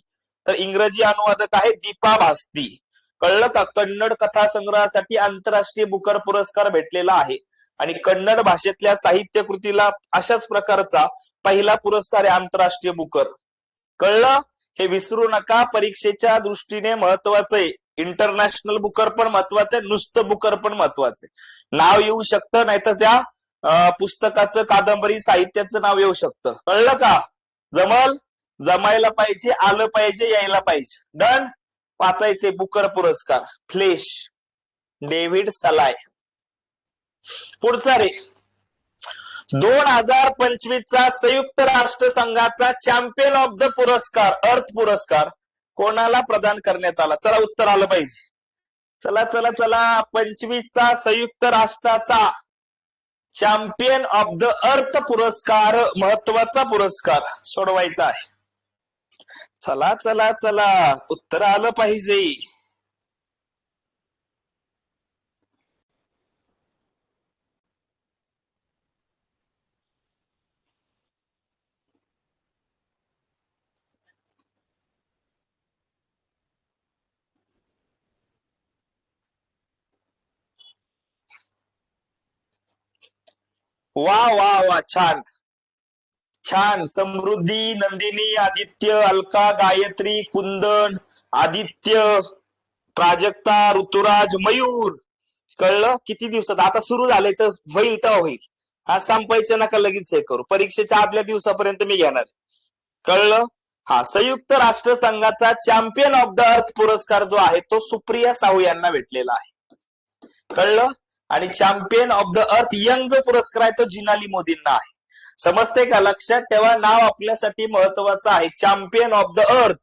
तर इंग्रजी अनुवादक आहे दीपा भास्ती. कळलं का? कन्नड कथा संग्रहासाठी आंतरराष्ट्रीय बुकर पुरस्कार भेटलेला आहे, आणि कन्नड भाषेतल्या साहित्य कृतीला अशाच प्रकारचा पहिला पुरस्कार आहे आंतरराष्ट्रीय बुकर. कळलं? हे विसरू नका, परीक्षेच्या दृष्टीने महत्वाचं आहे. इंटरनॅशनल बुकर पण महत्वाचं आहे, नुसतं बुकर पण महत्वाचं आहे. नाव येऊ शकतं, नाहीतर त्या पुस्तकाचं, कादंबरी, साहित्याचं नाव येऊ शकतं. कळलं का? जमल? जमायला पाहिजे, आलं पाहिजे, यायला पाहिजे. डन? वाचायचे बुकर पुरस्कार, फ्लेश, डेव्हिड सलाय. पुढचा रे 2025 चा संयुक्त राष्ट्र संघाचा चॅम्पियन ऑफ द पुरस्कार, अर्थ पुरस्कार कोणाला प्रदान करण्यात आला? चला, उत्तर आलं पाहिजे. चला चला चला, 25 चा संयुक्त राष्ट्राचा चॅम्पियन ऑफ द अर्थ पुरस्कार, महत्वाचा पुरस्कार सोडवायचा आहे. चला चला चला, उत्तर आलं पाहिजे. वा वा वा, छान छान. समृद्धी, नंदिनी, आदित्य, अलका, गायत्री, कुंदन, आदित्य, प्राजक्ता, ऋतुराज, मयूर. कळलं? किती दिवसात? आता सुरू झालंय तर होईल तर होईल. हा, संपायचं नका लगेच हे करू, परीक्षेच्या आदल्या दिवसापर्यंत मी घेणार. कळलं? हा, संयुक्त राष्ट्र संघाचा चॅम्पियन ऑफ द अर्थ पुरस्कार जो आहे तो सुप्रिया साहू यांना भेटलेला आहे. कळलं? आणि चॅम्पियन ऑफ द अर्थ यंग जो पुरस्कार आहे तो जिनाली मोदींना आहे. समजते का? लक्षात ठेवा, नाव आपल्यासाठी महत्वाचं आहे. चॅम्पियन ऑफ द अर्थ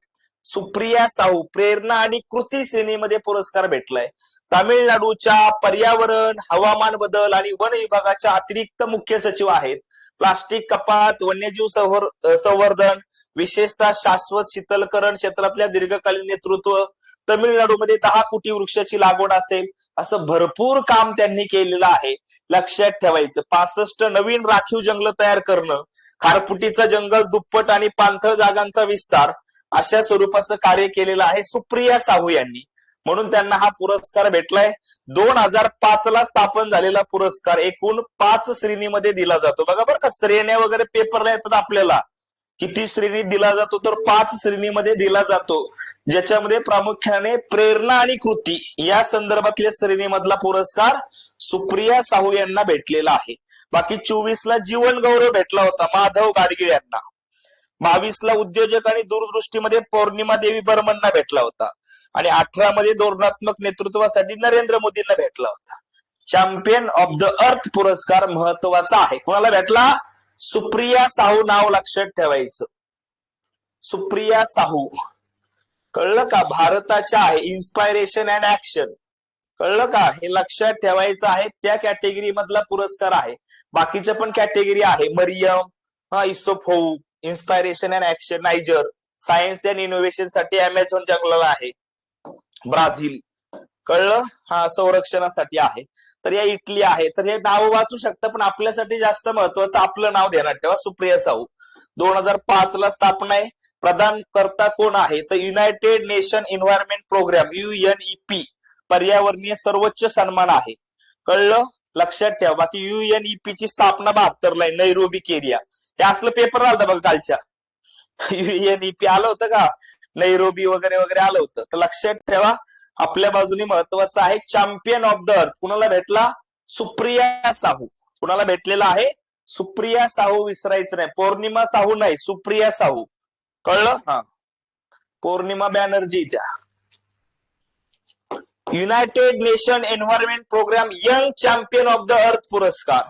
सुप्रिया साहू, प्रेरणा आणि कृती श्रेणीमध्ये पुरस्कार भेटलाय. तामिळनाडूच्या पर्यावरण, हवामान बदल आणि वन विभागाच्या अतिरिक्त मुख्य सचिव आहेत. प्लास्टिक कपात, वन्यजीव संवर्धन, विशेषतः शाश्वत शीतलकरण क्षेत्रातल्या दीर्घकालीन नेतृत्व, तमिळनाडूमध्ये 10 कोटी वृक्षाची लागवड असेल, असं भरपूर काम त्यांनी केलेलं आहे. लक्षात ठेवायचं. 65 नवीन राखीव जंगल तयार करणं, खारफुटीचं जंगल दुप्पट आणि पाणथळ जागांचा विस्तार, अशा स्वरूपाचं कार्य केलेलं आहे सुप्रिया साहू यांनी, म्हणून त्यांना हा पुरस्कार भेटलाय. 2005 ला स्थापन झालेला पुरस्कार एकूण 5 श्रेणीमध्ये दिला जातो. बघा बरं का, श्रेण्या वगैरे पेपरला येतात आपल्याला, किती श्रेणी दिला जातो? तर 5 श्रेणीमध्ये दिला जातो, ज्याच्यामध्ये प्रामुख्याने प्रेरणा आणि कृती या संदर्भातल्या श्रेणीमधला पुरस्कार सुप्रिया साहू यांना भेटलेला आहे. बाकी 24 ला जीवन गौरव भेटला होता माधव गाडगीळ यांना. 22ला उद्योजक आणि दूरदृष्टीमध्ये पौर्णिमा देवी बर्मनना भेटला होता आणि 18 मध्ये धोरणात्मक नेतृत्वासाठी नरेंद्र मोदींना भेटला होता. चॅम्पियन ऑफ द अर्थ पुरस्कार महत्वाचा आहे. कोणाला भेटला? सुप्रिया साहू नाव लक्षात ठेवायचं. सुप्रिया साहू कळलं का? भारताच्या आहे इन्स्पायरेशन अँड ऍक्शन. कळलं का? हे लक्षात ठेवायचं आहे. त्या कॅटेगरी मधला पुरस्कार आहे. बाकीच्या पण कॅटेगरी आहे. मरियम इसोफ होऊ, inspiration and action Niger, science and innovation साठी अमेझॉन जंगलाला आहे ब्राझील. कळलं? संरक्षणासाठी आहे. तर या इटली आहे. तर हे नाव वाचू शकता, पण आपल्यासाठी जास्त महत्वाचं आपलं नाव ध्यानात ठेवा. सुप्रिया साहू 2005 ला स्थापना आहे. प्रदानकर्ता कोण आहे? तर united nation environment programme UNEP पर्यावरणीय सर्वोच्च सन्मान आहे. कळलं? लक्षात ठेवा. बाकी UNEP ची स्थापना 72 ला आहे, नैरोबी केनिया. हे असलं पेपर आलं बघा कालच्या. UNEP आलं होतं का? नैरोबी वगैरे वगैरे आलं होतं. तर लक्षात ठेवा, आपल्या बाजूने महत्वाचं आहे. चॅम्पियन ऑफ द अर्थ कुणाला भेटला? सुप्रिया साहू. कुणाला भेटलेला आहे? सुप्रिया साहू. विसरायचं नाही. पौर्णिमा साहू नाही, सुप्रिया साहू. कळलं? पौर्णिमा बॅनर्जी त्या. United nation environment programme young champion of the earth पुरस्कार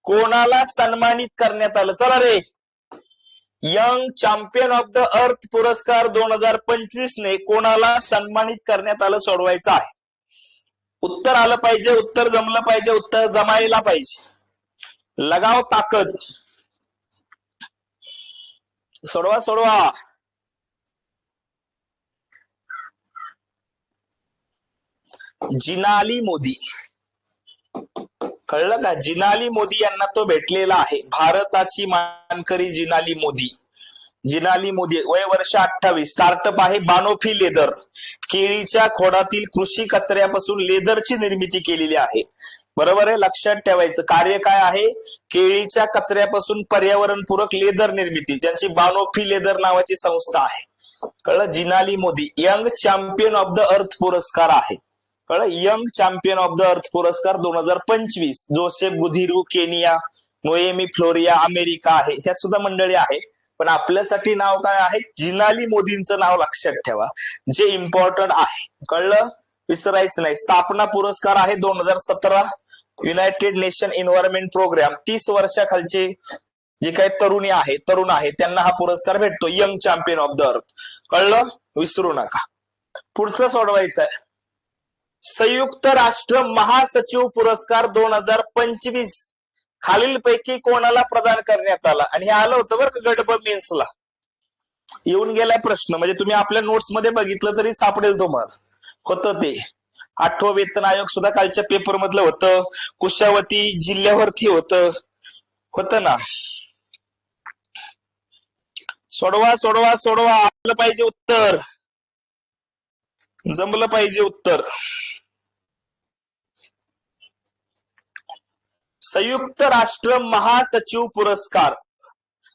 कोणाला सन्मानित करण्यात आलं? चला रे. Young champion of the earth पुरस्कार 2025 ने कोणाला सन्मानित करण्यात आलं सोडवायचं आहे. उत्तर आलं पाहिजे, उत्तर जमलं पाहिजे, उत्तर जमायला पाहिजे. लगाव ताकद. सोडवा सोडवा. जिनाली मोदी. कळलं का? जिनाली मोदी यांना तो भेटलेला आहे. भारताची मानकरी जिनाली मोदी. जिनाली मोदी वय वर्ष 28. स्टार्टअप आहे बानोफी लेदर. केळीच्या खोडातील कृषी कचऱ्यापासून लेदरची निर्मिती केलेली आहे. बरोबर आहे? लक्षात ठेवायचं. कार्य काय आहे? केळीच्या कचऱ्यापासून पर्यावरणपूरक लेदर निर्मिती, ज्यांची बानोफी लेदर नावाची संस्था आहे. कळलं? Jinali Modi young champion of the earth पुरस्कार आहे. कळलं? Young champion of the earth पुरस्कार 2025. जोसेफ बुधिरू केनिया, नोएमी फ्लोरिया अमेरिका आहे. ह्या सुद्धा मंडळी आहे. पण आपल्यासाठी नाव काय आहे? जिनाली मोदींचं नाव लक्षात ठेवा, जे इम्पॉर्टंट आहे. कळलं? विसरायचं नाही. स्थापना पुरस्कार आहे 2017. युनायटेड नेशन एन्व्हायरमेंट प्रोग्राम 30 वर्षाखालचे जे काही तरुण आहे त्यांना हा पुरस्कार भेटतो. यंग चॅम्पियन ऑफ द अर्थ. कळलं? विसरू नका. पुढचं सोडवायचं आहे. संयुक्त राष्ट्र महासचिव पुरस्कार 2025 खालीलपैकी कोणाला प्रदान करण्यात आला? आणि हे आलं होतं बरं का गडब मेन्सला. येऊन गेलाय प्रश्न, म्हणजे तुम्ही आपल्या नोट्स मध्ये बघितलं तरी सापडेल तुम्हाला. होतं ते 8वं वेतन आयोग सुद्धा कालच्या पेपर मधलं होतं. कुशावती जिल्ह्यावरती होतं ना. सोडवा सोडवा सोडवा. आलं पाहिजे उत्तर, जमलं पाहिजे उत्तर. संयुक्त राष्ट्र महासचिव पुरस्कार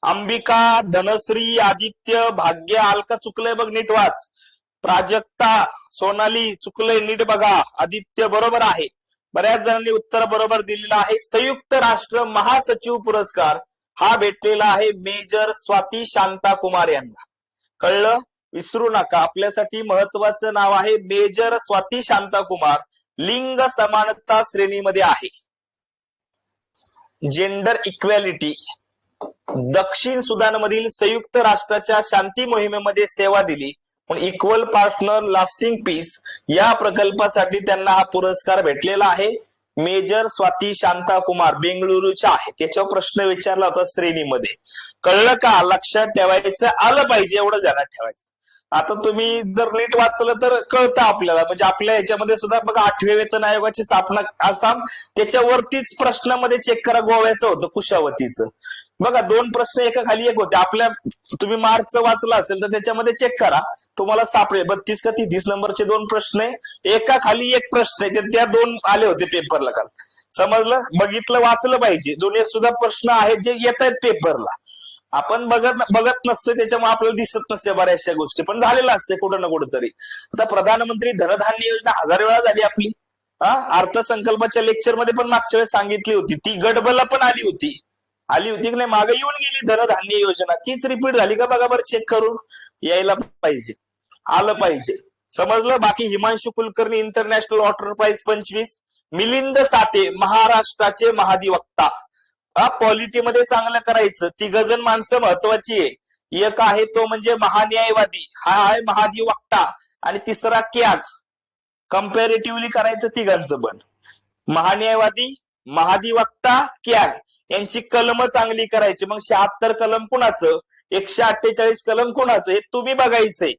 अंबिका, धनश्री, आदित्य, भाग्य. आलका चुकलंय बघ, नीट वाच. प्राजक्ता, सोनाली चुकलंय, नीट बघा. आदित्य बरोबर आहे. बऱ्याच जणांनी उत्तर बरोबर दिलेलं आहे. संयुक्त राष्ट्र महासचिव पुरस्कार हा भेटलेला आहे मेजर स्वाती शांता कुमार यांना. कळलं? विसरू नका. आपल्यासाठी महत्वाचं नाव आहे मेजर स्वाती शांता कुमार. लिंग समानता श्रेणीमध्ये आहे. Gender equality. दक्षिण सुदानमधील संयुक्त राष्ट्राच्या शांती मोहिमेमध्ये सेवा दिली, पण इक्वल पार्टनर लास्टिंग पीस या प्रकल्पासाठी त्यांना हा पुरस्कार भेटलेला आहे. मेजर स्वाती शांता कुमार बेंगळुरूच्या आहे. त्याच्यावर प्रश्न विचारला होता श्रेणीमध्ये. कळलं का? लक्षात ठेवायचं, आलं पाहिजे, एवढं ध्यानात ठेवायचं. आता तुम्ही जर नीट वाचलं तर कळतं आपल्याला. म्हणजे आपल्या ह्याच्यामध्ये सुद्धा बघा 8व्या वेतन आयोगाची स्थापना आसाम, त्याच्यावरतीच प्रश्नामध्ये चेक करा. गोव्याचं होतं कुशावतीचं. बघा 2 प्रश्न एका खाली एक होते. आपल्या तुम्ही मार्चचं वाचलं असेल तर त्याच्यामध्ये चेक करा, तुम्हाला सापडेल. 32 का 33 नंबरचे 2 प्रश्न आहे. एका खाली एक प्रश्न आहे. त्या 2 आले होते पेपरला काल. समजलं? बघितलं, वाचलं पाहिजे. जुने सुद्धा प्रश्न आहेत जे येत आहेत पेपरला. आपण बघत नसतोय, त्याच्यामुळे आपल्याला दिसत नसते बऱ्याचशा गोष्टी, पण झालेलं असते कुठं ना कुठं तरी. आता प्रधानमंत्री धनधान्य योजना 1000 वेळा झाली आपली. अर्थसंकल्पाच्या लेक्चर मध्ये पण मागच्या वेळेस सांगितली होती. ती गडबला पण आली होती. आली होती की नाही, मागे येऊन गेली धनधान्य योजना, तीच रिपीट झाली का बघा बरं चेक करून. यायला पाहिजे, आलं पाहिजे. समजलं. बाकी Himanshu Kulkarni international water prize 25, Milind Sathe महाराष्ट्राचे महाधिवक्ता. पॉलिटीमध्ये चांगलं करायचं, तिघ जण माणसं महत्वाची आहे. एक आहे तो म्हणजे महान्यायवादी, हा आहे महाधिवक्ता, आणि तिसरा क्याग. कम्पॅरेटिव्हली करायचं तिघांचं पण. महान्यायवादी, महाधिवक्ता, क्याग यांची कलम चांगली करायची. मग 76 कलम कुणाचं, 148 कलम कुणाचं, हे तुम्ही बघायचंय.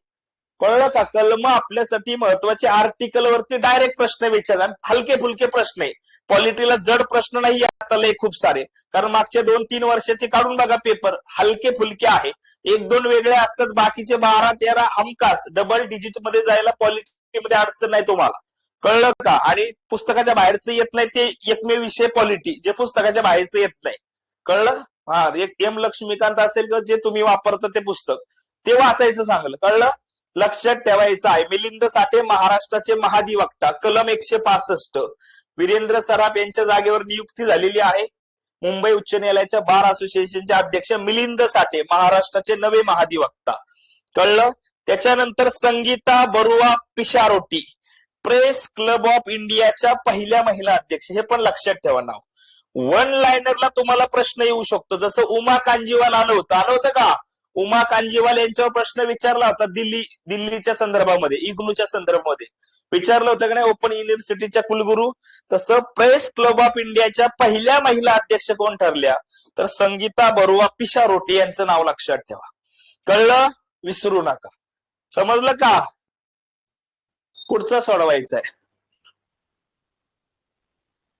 कळलं का. कलम आपल्यासाठी महत्वाचे. आर्टिकल वरती डायरेक्ट प्रश्न विचारतात, हलके फुलके प्रश्न आहे. पॉलिटीला जड प्रश्न नाही आता लय खूप सारे, कारण मागच्या 2-3 वर्षाचे काढून बघा पेपर, हलके फुलके आहे. 1-2 वेगळे असतात, बाकीचे 12-13 हमखास डबल डिजिट मध्ये जायला पॉलिटीमध्ये अडचण नाही तुम्हाला. कळलं का. आणि पुस्तकाच्या बाहेरचं येत नाही ते एकमेव विषय पॉलिटी, जे पुस्तकाच्या बाहेरचं येत नाही. कळलं. हा, एक एम लक्ष्मीकांत असेल का जे तुम्ही वापरता ते पुस्तक, ते वाचायचं चांगलं. कळलं. लक्षात ठेवायचं आहे. मिलिंद साठे महाराष्ट्राचे महाधिवक्ता, कलम 165. वीरेंद्र सराफ यांच्या जागेवर नियुक्ती झालेली आहे. मुंबई उच्च न्यायालयाच्या बार असोसिएशनचे अध्यक्ष मिलिंद साठे महाराष्ट्राचे नवे महाधिवक्ता. कळलं. त्याच्यानंतर Sangeeta Barua Pisharoty, press club of इंडियाच्या पहिल्या महिला अध्यक्ष. हे पण लक्षात ठेवा नाव. वन लायनरला तुम्हाला प्रश्न येऊ शकतो, जसं उमा कांजीवाल आलं होतं का. उमा कांजीवाल यांच्यावर प्रश्न विचारला होता दिल्लीच्या संदर्भामध्ये, इग्नूच्या संदर्भामध्ये विचारलं होतं की नाही, ओपन युनिव्हर्सिटीच्या कुलगुरू. तसं प्रेस क्लब ऑफ इंडियाच्या पहिल्या महिला अध्यक्ष कोण ठरल्या, तर संगीता बरुआ पिशारोटी यांचं नाव लक्षात ठेवा. कळलं. विसरू नका. समजलं का. पुढचं सोडवायचं आहे.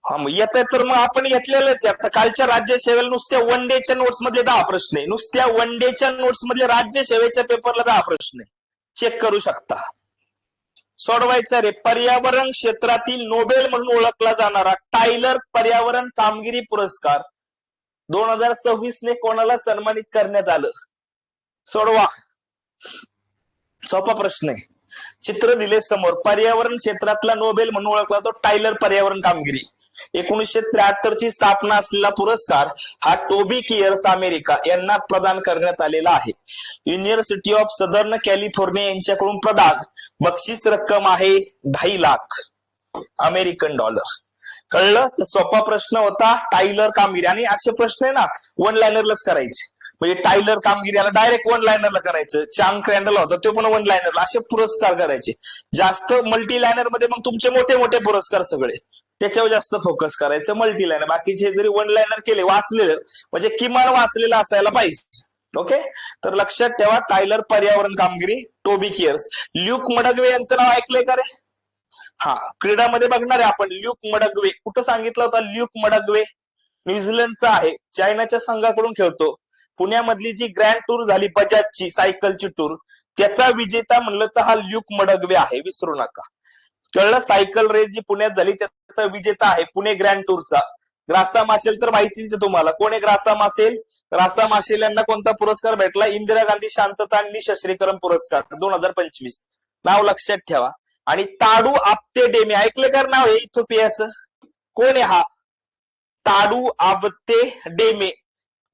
हा, मग येत आहे तर मग आपण घेतलेलंच आहे. आता कालच्या राज्यसेवेला नुसत्या वन डेच्या नोट्स मध्ये 10 प्रश्न आहे. नुसत्या वन डेच्या नोट्स मध्ये राज्यसेवेच्या पेपरला 10 प्रश्न आहे. चेक करू शकता. सोडवायचा रे. पर्यावरण क्षेत्रातील नोबेल म्हणून ओळखला जाणारा टायलर पर्यावरण कामगिरी पुरस्कार 2026 ने कोणाला सन्मानित करण्यात आलं. सोडवा. सोपा प्रश्न आहे. चित्र दिले समोर. पर्यावरण क्षेत्रातला नोबेल म्हणून ओळखला तो टायलर पर्यावरण कामगिरी. 1973 ची स्थापना असलेला पुरस्कार हा टोबी कियर्स अमेरिका यांना प्रदान करण्यात आलेला आहे. युनिव्हर्सिटी ऑफ सदर्न कॅलिफोर्निया यांच्याकडून प्रदान. बक्षीस रक्कम आहे 2.5 लाख अमेरिकन डॉलर. कळलं. तर सोपा प्रश्न होता टायलर कामगिरी. आणि असे प्रश्न आहे ना वन लायनरलाच करायचे. म्हणजे टायलर कामगिरी याला डायरेक्ट वन लायनरला करायचं. चांग क्रॅन्डल होता तो पण वन लायनरला. असे पुरस्कार करायचे. जास्त मल्टी लायनर मध्ये मग तुमचे मोठे मोठे पुरस्कार सगळे, त्याच्यावर जास्त फोकस करायचं. मल्टी लायनर बाकीचे जरी वन लायनर केले, वाचलेलं म्हणजे किमान वाचलेलं असायला पाहिजे. ओके. तर लक्षात ठेवा टायलर पर्यावरण कामगिरी टोबी कियर्स. ल्यूक मडगवे यांचं नाव ऐकलंय का रे. हा, क्रीडामध्ये बघणार आहे आपण. ल्यूक मडगवे कुठं सांगितलं होता. ल्यूक मडगवे न्यूझीलंडचा आहे, चायनाच्या संघाकडून खेळतो. पुण्यामधली जी ग्रँड टूर झाली बजाजची सायकलची टूर, त्याचा विजेता म्हणलं तर हा ल्यूक मडगवे आहे. विसरू नका. कळलं. सायकल रेस जी पुण्यात झाली त्याचा विजेता आहे पुणे ग्रँड टूरचा. ग्रासा माशेल तर माहितीच आहे तुम्हाला. कोण आहे ग्रासा माशेल. ग्रासा माशेल यांना कोणता पुरस्कार भेटला. इंदिरा गांधी शांतता आणि निःशस्त्रीकरण पुरस्कार 2025. नाव लक्षात ठेवा. आणि ताडू आपते डेमे ऐकले का नाव हे इथिओपियाचं. कोण आहे हा. ताडू आपते डेमे.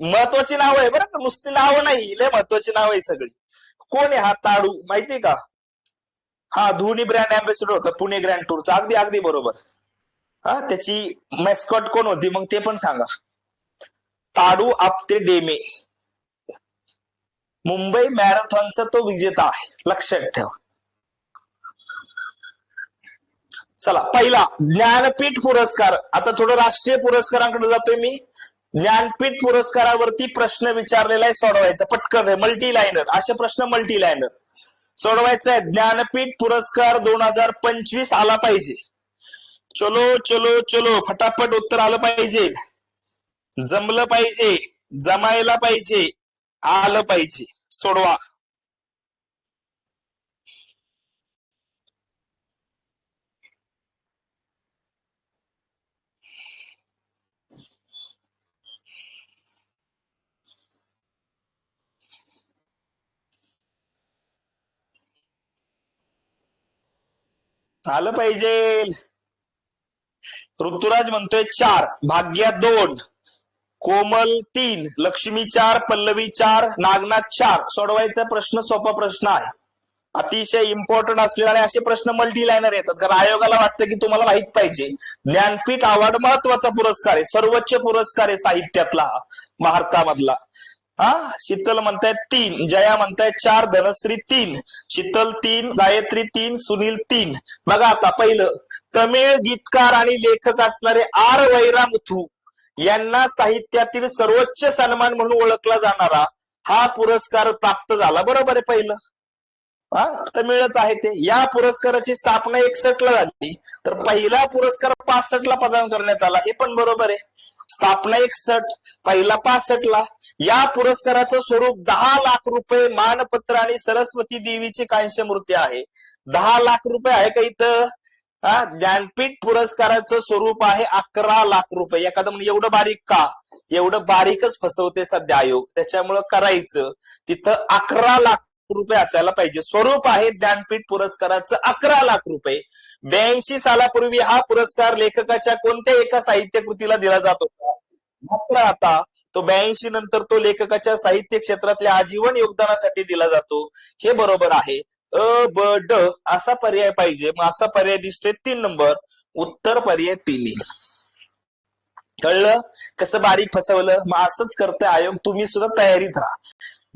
महत्वाची नाव आहे बरं का, नुसती नाव नाही, लय महत्वाची नाव आहे सगळी. कोण आहे हा ताडू माहितीये का. हा, धोनी ब्रँड अँबॅसिडर होता पुणे ग्रँड टूरचा. अगदी अगदी बरोबर. हा, त्याची मॅस्कॉट कोण होती मग ते पण सांगा. ताडू आपते डेमे मुंबई मॅरेथॉनचा तो विजेता आहे. लक्षात ठेवा. चला, पहिला ज्ञानपीठ पुरस्कार. आता थोडं राष्ट्रीय पुरस्कारांकडे जातोय मी. ज्ञानपीठ पुरस्कारावरती प्रश्न विचारलेला आहे, सोडवायचा पटकन. मल्टी लायनर असे प्रश्न, मल्टी लायनर सोडवायचा आहे. ज्ञानपीठ पुरस्कार 2025 आला पाहिजे. चलो चलो चलो, फटाफट उत्तर आलं पाहिजे. जमलं पाहिजे, जमायला पाहिजे, आलं पाहिजे. सोडवा. आलं पाहिजे. ऋतुराज म्हणतोय 4, भाग्या 2, कोमल 3, लक्ष्मी 4, पल्लवी 4, नागनाथ 4. सोडवायचा प्रश्न सोपा प्रश्न आहे, अतिशय इम्पॉर्टंट असलेला, आणि असे प्रश्न मल्टी लाईनर येतात कारण आयोगाला वाटतं की तुम्हाला माहित पाहिजे. ज्ञानपीठ अवॉर्ड महत्वाचा पुरस्कार आहे, सर्वोच्च पुरस्कार आहे साहित्यातला भारतामधला. शीतल म्हणतायत 3, जया म्हणतायत 4, धनश्री 3, शीतल 3, गायत्री 3, सुनील 3. बघा आता पहिलं, तमिळ गीतकार आणि लेखक असणारे आर वैरामुथू यांना साहित्यातील सर्वोच्च सन्मान म्हणून ओळखला जाणारा हा पुरस्कार प्राप्त झाला. बरोबर आहे पहिलं, तमिळच आहे ते. या पुरस्काराची स्थापना 61 ला झाली, तर पहिला पुरस्कार 65 ला प्रदान करण्यात आला, हे पण बरोबर आहे. स्थापना 61, पहिला 65 ला. या पुरस्काराचं स्वरूप 10 लाख रुपये, मानपत्र आणि सरस्वती देवीची कांस्य मूर्ती आहे. 10 लाख रुपये आहे का इथं? ज्ञानपीठ पुरस्काराचं स्वरूप आहे 11 लाख रुपये. एखादं म्हणजे एवढं बारीक का? एवढं बारीकच फसवते सध्या आयोग, त्याच्यामुळं करायचं तिथं 11 लाख रुपये असायला पाहिजे. स्वरूप आहे ज्ञानपीठ पुरस्काराचं 11 लाख रुपये. 82 सालापूर्वी हा पुरस्कार लेखकाच्या कोणत्या एका साहित्य कृतीला दिला जात होता, मात्र आता तो 82 नंतर तो लेखकाच्या साहित्य क्षेत्रातल्या आजीवन योगदानासाठी दिला जातो. हे बरोबर आहे. अ ब ड असा पर्याय पाहिजे. मग असा पर्याय दिसतोय 3 नंबर, उत्तर पर्याय 3. कळलं कसं बारीक फसवलं? मग असंच करतोय आयोग, तुम्ही सुद्धा तयारीत राहा.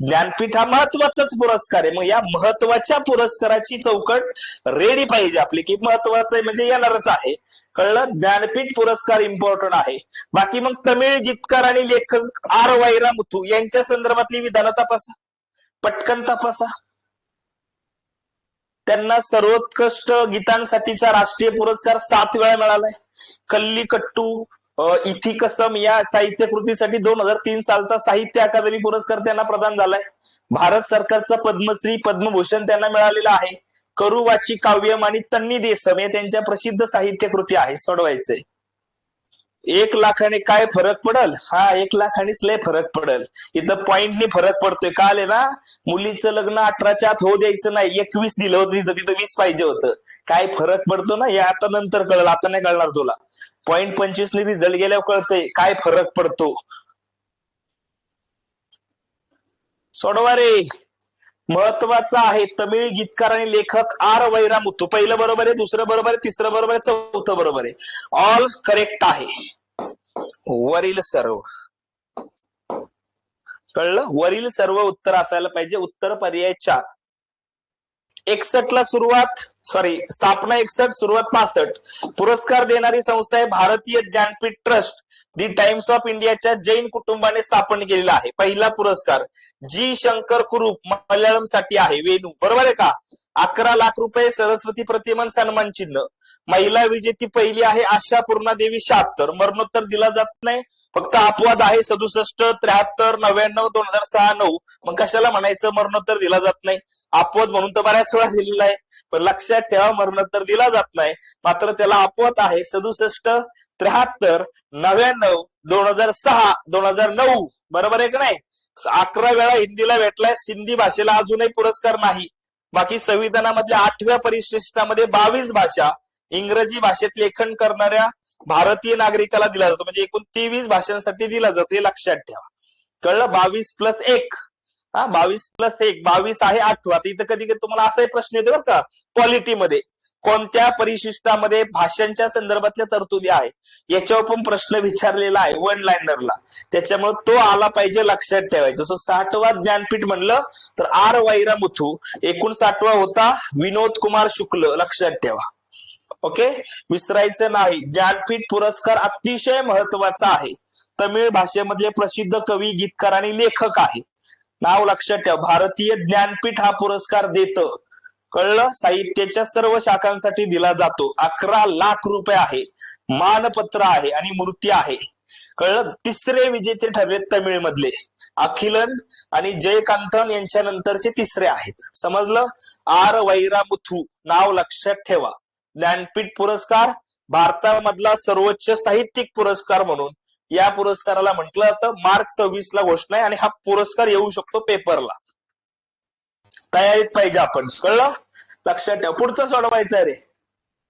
ज्ञानपीठ हा महत्वाचाच पुरस्कार आहे, मग या महत्वाच्या पुरस्काराची चौकट रेडी पाहिजे आपली, की महत्वाचं आहे म्हणजे येणारच आहे. कळलं? ज्ञानपीठ पुरस्कार इम्पॉर्टंट आहे. बाकी मग तमिळ गीतकार आणि लेखक आर वैरामुथू यांच्या संदर्भातली विधानं तपासा, पटकन तपासा. त्यांना सर्वोत्कृष्ट गीतांसाठीचा राष्ट्रीय पुरस्कार 7 वेळा मिळालाय. कल्लीकट्टू इथिकसम या साहित्य कृतीसाठी 2003 सालचा साहित्य अकादमी पुरस्कार त्यांना प्रदान झालाय. भारत सरकारचा पद्मश्री, पद्मभूषण त्यांना मिळालेला आहे. करुवाची काव्यम आणि तन्नी देसम या त्यांच्या प्रसिद्ध साहित्य कृती आहे. सोडवायचंय. 1 लाखाने काय फरक पडल? 1 लाखानेच लय फरक पडल. इथं पॉइंटने फरक पडतोय. का आले ना, मुलीचं लग्न 18च्या आत होऊ द्यायचं नाही, 21 दिलं होतं तिथं 20 पाहिजे होतं. काय फरक पडतो ना, हे आता नंतर कळलं, आता नाही कळणार तुला. पॉइंट 25 ने रिझल्ट गेल्यावर कळतंय काय फरक पडतो. सोडवा रे. महत्वाचा आहे. तमिळ गीतकार आणि लेखक आर वैरामुथू. पहिलं बरोबर आहे, दुसरं बरोबर आहे, तिसरं बरोबर आहे, चौथं बरोबर आहे. ऑल करेक्ट आहे. वरील सर्व. कळलं? वरील सर्व उत्तर असायला पाहिजे. उत्तर पर्याय 4. 61 ला सुरुवात, स्थापना 61, सुरुवात 65. पुरस्कार देणारी संस्था आहे भारतीय Jnanpith trust. The times of इंडियाच्या जैन कुटुंबाने स्थापन केलेला आहे. पहिला पुरस्कार जी शंकर कुरूप मल्याळम साठी आहे. वेणू. बरोबर आहे का? 11 लाख रुपये, सरस्वती प्रतिमान, सन्मान चिन्ह. महिला विजेती पहिली आहे आशा पूर्णादेवी 76. मरणोत्तर दिला जात नाही, फक्त अपवाद आहे 67, 73, 99, 2006, 9. मग कशाला म्हणायचं मरणोत्तर दिला जात नाही? अपवाद म्हणून तर बऱ्याच वेळा दिलेला आहे, पण लक्षात ठेवा मरणोत्तर दिला जात नाही, मात्र त्याला अपवाद आहे 67, 73, 99, 2006, 2009. बरोबर आहे का नाही? 11 वेळा हिंदीला भेटलाय. सिंधी भाषेला अजूनही पुरस्कार नाही. बाकी संविधानामधल्या 8व्या परिशिष्टामध्ये 22 भाषा इंग्रजी भाषेत लेखन करणाऱ्या भारतीय नागरिकाला दिला जातो, म्हणजे एकूण 23 भाषांसाठी दिला जातो. हे लक्षात ठेवा. कळलं? 22 + 1. 22 + 1 22 आहे 8वा. इथं कधी कधी तुम्हाला असाही प्रश्न येतो बरं का, क्वालिटीमध्ये कोणत्या परिशिष्टामध्ये भाषांच्या संदर्भातल्या तरतुदी आहे, याच्यावर पण प्रश्न विचारलेला आहे 1 लाइनरला. त्याच्यामुळे तो आला पाहिजे, लक्षात ठेवायचं. 60वा ज्ञानपीठ म्हणलं तर आर वैरामुथू. 59वा होता विनोद कुमार शुक्ल. लक्षात ठेवा. ओके, विसरायचं नाही. ज्ञानपीठ पुरस्कार अतिशय महत्वाचा आहे. तमिळ भाषेमधले प्रसिद्ध कवी, गीतकार आणि लेखक आहे. नाव लक्षात ठेवा. भारतीय ज्ञानपीठ हा पुरस्कार देतं. कळलं? साहित्याच्या सर्व शाखांसाठी दिला जातो. 11 लाख रुपये आहे. मानपत्र आहे आणि मूर्ती आहे. कळलं? तिसरे विजेते ठरले तमिळ मधले अखिलन आणि जयकांतन यांच्या नंतरचे तिसरे आहेत. समजलं? आर वैरामुथू नाव लक्षात ठेवा. ज्ञानपीठ पुरस्कार भारतामधला सर्वोच्च साहित्यिक पुरस्कार म्हणून या पुरस्काराला म्हटलं जातं. मार्च 26 ला घोषणा आहे आणि हा पुरस्कार येऊ शकतो पेपरला. तयारीत पाहिजे आपण. कळलं? लक्षात ठेवा. पुढचं सोडवायचं आहे रे.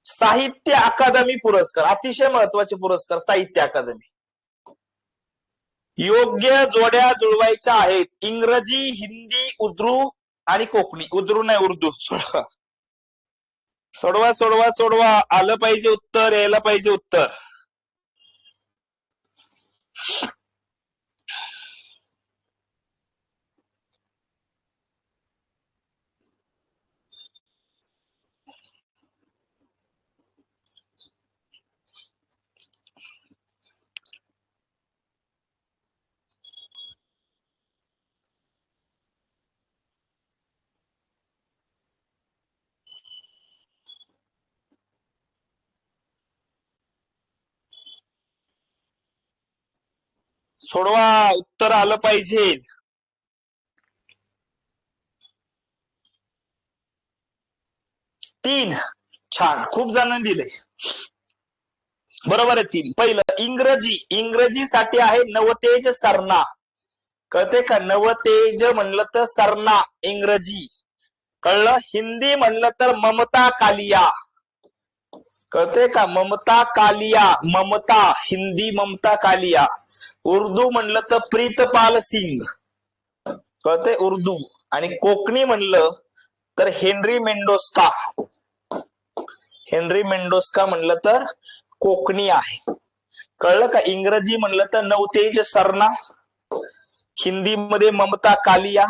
साहित्य अकादमी पुरस्कार, अतिशय महत्वाचे पुरस्कार. साहित्य अकादमी योग्य जोड्या जुळवायच्या आहेत. इंग्रजी, हिंदी, उर्दू आणि कोकणी. उर्दू नाही, उर्दू. सोडवा सोडवा सोडवा सोडवा. आलं पाहिजे उत्तर, यायला पाहिजे उत्तर. सोडवा, उत्तर आलं पाहिजे. तीन. छान, खूप जणांनी दिले. बरोबर आहे, तीन. पहिलं इंग्रजी. इंग्रजीसाठी आहे नवतेज सरना. कळते का? नवतेज म्हणलं तर सरना इंग्रजी. कळलं? हिंदी म्हणलं तर ममता कालिया. कळते का? ममता कालिया. ममता, हिंदी ममता कालिया. उर्दू म्हणलं तर प्रीतपाल सिंग. कळते? उर्दू. आणि कोकणी म्हणलं तर हेनरी मेंडोस्का. हेनरी मेंडोस्का म्हणलं तर कोकणी आहे. कळलं का? इंग्रजी म्हणलं तर नवतेज सरना, हिंदी मध्ये ममता कालिया,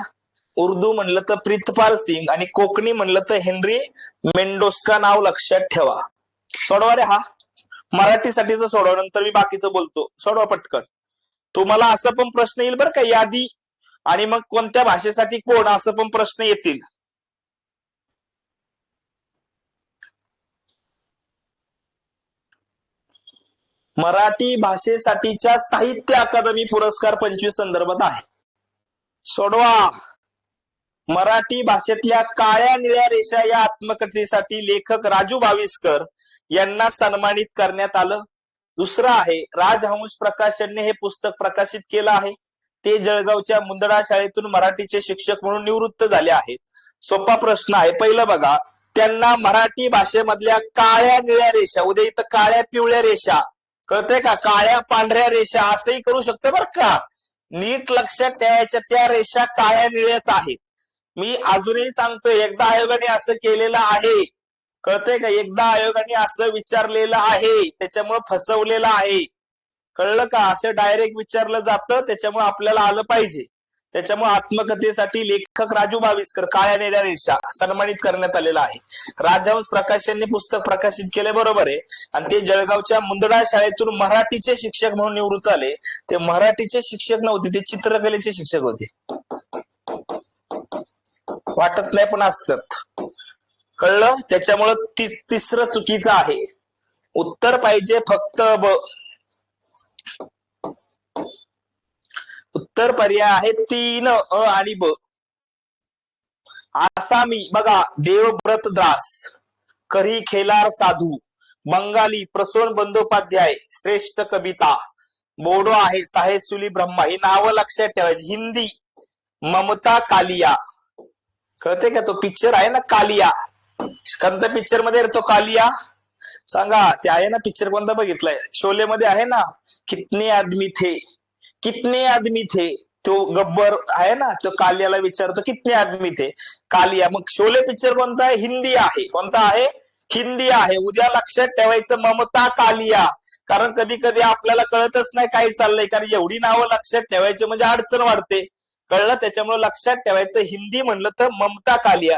उर्दू म्हणलं तर प्रीतपाल सिंग आणि कोकणी म्हणलं तर हेनरी मेंडोस्का. नाव लक्षात ठेवा. सोडवा रे हा. मराठीसाठीच सोडवा, नंतर मी बाकीचं बोलतो. सोडवा पटकन. तुम्हाला असं पण प्रश्न येईल बरं का, यादी आणि मग कोणत्या भाषेसाठी कोण, असं पण प्रश्न येतील. मराठी भाषेसाठीच्या साहित्य अकादमी पुरस्कार 25 संदर्भात आहे. सोडवा. मराठी भाषेतल्या काळ्या निळ्या रेषा या आत्मकथेसाठी लेखक राजू भाविस्कर यांना सन्मानित करण्यात आलं. दुसरं आहे, राजहंस प्रकाशनने हे पुस्तक प्रकाशित केलं आहे. ते जळगावच्या मुंदडा शाळेतून मराठीचे शिक्षक म्हणून निवृत्त झाले आहेत. सोपा प्रश्न आहे. पहिलं बघा, त्यांना मराठी भाषेमधल्या काळ्या निळ्या रेषा, उद्या इथं काळ्या पिवळ्या रेषा, कळतंय का? काळ्या पांढऱ्या रेषा असंही करू शकते बरं का. नीट लक्षात ठेवायच्या, त्या रेषा काळ्या निळ्याच आहेत. मी अजूनही सांगतोय, एकदा आयोगाने असं केलेलं आहे. कळतंय का? एकदा आयोगाने असं विचारलेलं आहे, त्याच्यामुळे फसवलेलं आहे. कळलं का? असं डायरेक्ट विचारलं जातं, त्याच्यामुळे आपल्याला आलं पाहिजे. त्याच्यामुळे आत्मकथेसाठी लेखक राजू भाविस्कर, काळ्या निळ्या रेषा, सन्मानित करण्यात आलेला आहे. राजहंस प्रकाशनने पुस्तक प्रकाशित केले, बरोबर आहे. आणि ते जळगावच्या मुंदडा शाळेतून मराठीचे शिक्षक म्हणून निवृत्त आले. ते मराठीचे शिक्षक नव्हते, ते चित्रकलेचे शिक्षक होते. वाटत नाही पण असतात. कळलं? त्याच्यामुळं तिसरं चुकीचं आहे. उत्तर पाहिजे फक्त ब. उत्तर पर्याय आहेत 3 अ आणि ब. आसामी बघा, देवव्रत दास, करी खेलार साधू, बंगाली प्रसून बंदोपाध्याय, श्रेष्ठ कविता, बोडो आहे साहे सुली ब्रह्मा. ही नावं लक्षात ठेवायची. हिंदी ममता कालिया. कळते का? तो पिक्चर आहे ना कालिया, कोणत्या पिक्चर मध्ये तो कालिया सांगा? ते आहे ना पिक्चर, कोणता बघितलाय? शोले मध्ये आहे ना, कितने आदमी थे, कितने आदमी थे. तो गब्बर आहे ना, तो कालियाला विचारतो कितने आदमी थे. कालिया. मग शोले पिक्चर कोणता आहे? हिंदी आहे. कोणता आहे? हिंदी आहे. उद्या लक्षात ठेवायचं ममता कालिया. कारण कधी कधी आपल्याला कळतच नाही काय चाललंय, कारण एवढी नावं लक्षात ठेवायची म्हणजे अडचण वाढते. कळलं? त्याच्यामुळे लक्षात ठेवायचं, हिंदी म्हणलं तर ममता कालिया.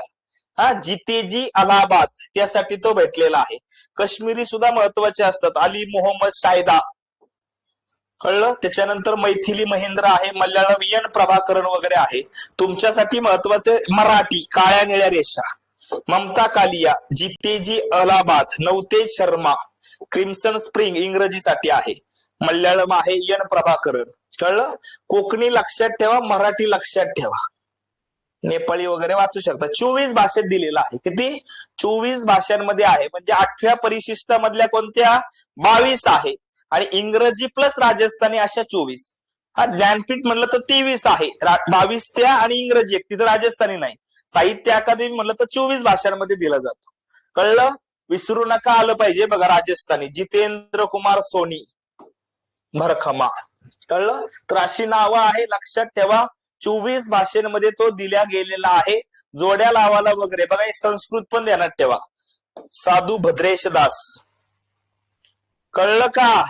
हा, जितेजी अलाहाबाद, त्यासाठी तो भेटलेला आहे. काश्मीरी सुद्धा महत्वाचे असतात. अली मोहम्मद शाहिदा. कळलं? त्याच्यानंतर मैथिली महेंद्र आहे, मल्याळम एन प्रभाकरण वगैरे आहे. तुमच्यासाठी महत्वाचे मराठी काळ्या निळ्या रेषा, ममता कालिया, जितेजी अलाहाबाद, नवतेज शर्मा, क्रिम्सन स्प्रिंग इंग्रजीसाठी आहे, मल्याळम आहे एन प्रभाकरण. कळलं? कोकणी लक्षात ठेवा, मराठी लक्षात ठेवा, नेपाळी वगैरे वाचू शकता. 24 भाषेत दिलेला आहे. किती? 24 भाषांमध्ये आहे. म्हणजे 8व्या परिशिष्टामधल्या कोणत्या? 22 आहे. आणि इंग्रजी प्लस राजस्थानी अशा 24. हा, ज्ञानपीठ म्हणलं तर 23 आहे. 22 त्या आणि इंग्रजी एक, तिथं राजस्थानी नाही. साहित्य अकादमी म्हणलं तर 24 भाषांमध्ये दिला जातो. कळलं? विसरू नका, आलं पाहिजे बघा. राजस्थानी जितेंद्र कुमार सोनी भरखमा. कळलं? तर अशी नावं आहे, लक्षात ठेवा. 24 भाषेमध्ये तो दिल्या गेलेला आहे. जोड्या लावाला वगैरे बघा, हे संस्कृत पण ध्यानात ठेवा. साधू भद्रेश दास. कळलं का?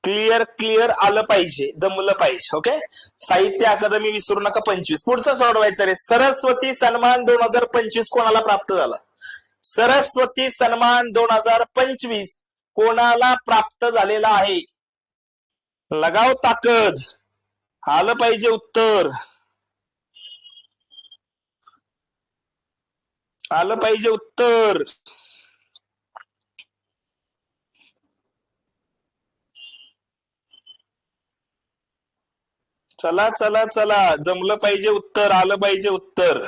क्लिअर क्लिअर आलं पाहिजे, जमलं पाहिजे. ओके. साहित्य अकादमी विसरू नका. 25 पुढचं सोडवायचं रे. सरस्वती सन्मान 2025 कोणाला प्राप्त झाला? सरस्वती सन्मान 2025 कोणाला प्राप्त झालेला आहे? लगाव ताकद. आलं पाहिजे उत्तर. आलं पाहिजे उत्तर. चला चला चला, जमलं पाहिजे उत्तर, आलं पाहिजे उत्तर.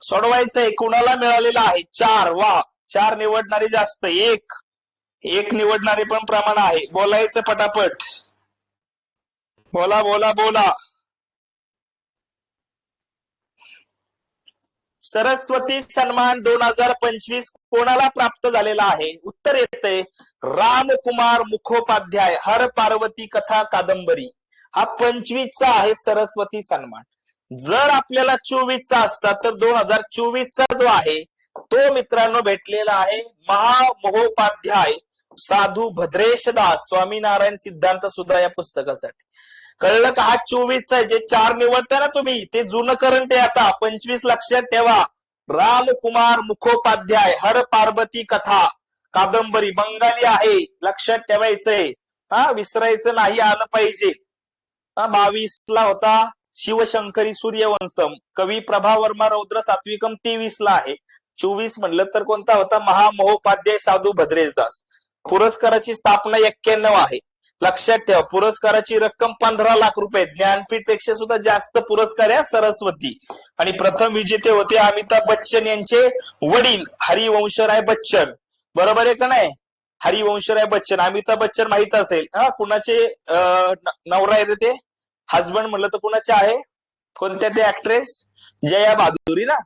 सोडवायचंय. कुणाला मिळालेला आहे? 4. वा, 4 निवडणारे जास्त, एक निवडणारे पण प्रमाण आहे. बोलायचं पटापट. बोला बोला बोला. सरस्वती सन्मान 2025 कोणाला प्राप्त झालेला आहे? उत्तर येते रामकुमार मुखोपाध्याय, हर पार्वती कथा कादंबरी. हा 25चा आहे सरस्वती सन्मान. जर आपल्याला 24चा असता तर 2024चा जो आहे तो मित्रांनो भेटलेला आहे महामहोपाध्याय साधू भद्रेश दास स्वामीनारायण सिद्धांत सुद्धा या पुस्तकासाठी. कळलं का? हा 24चा आहे. जे 4 निवडता ना तुम्ही, ते जुनं करंट आहे. आता 25 लक्षात ठेवा. रामकुमार मुखोपाध्याय, हर पार्वती कथा कादंबरी, बंगाली आहे, लक्षात ठेवायचंय. हा, विसरायचं नाही, आलं पाहिजे. 22 ला होता शिवशंकरी सूर्यवंशम, कवी प्रभावर्मा रौद्र सात्विकम 23 ला आहे. 24 म्हणलं तर कोणता होता? महामहोपाध्याय साधू भद्रेशदास. पुरस्काराची स्थापना 91 आहे. लक्षात ठेवा. पुरस्काराची रक्कम 15 लाख रुपये. ज्ञानपीठ पेक्षा सुद्धा जास्त पुरस्कार आहे सरस्वती. आणि प्रथम विजेते होते अमिताभ बच्चन यांचे वडील हरिवंशराय बच्चन. बरोबर आहे का नाही? हरिवंशराय बच्चन. अमिताभ बच्चन माहित असेल. हा, कुणाचे नवरा आहे ते? हजबंड म्हणलं तर कुणाचे आहे? कोणत्या ते ऍक्ट्रेस? जया बहादुरी ना.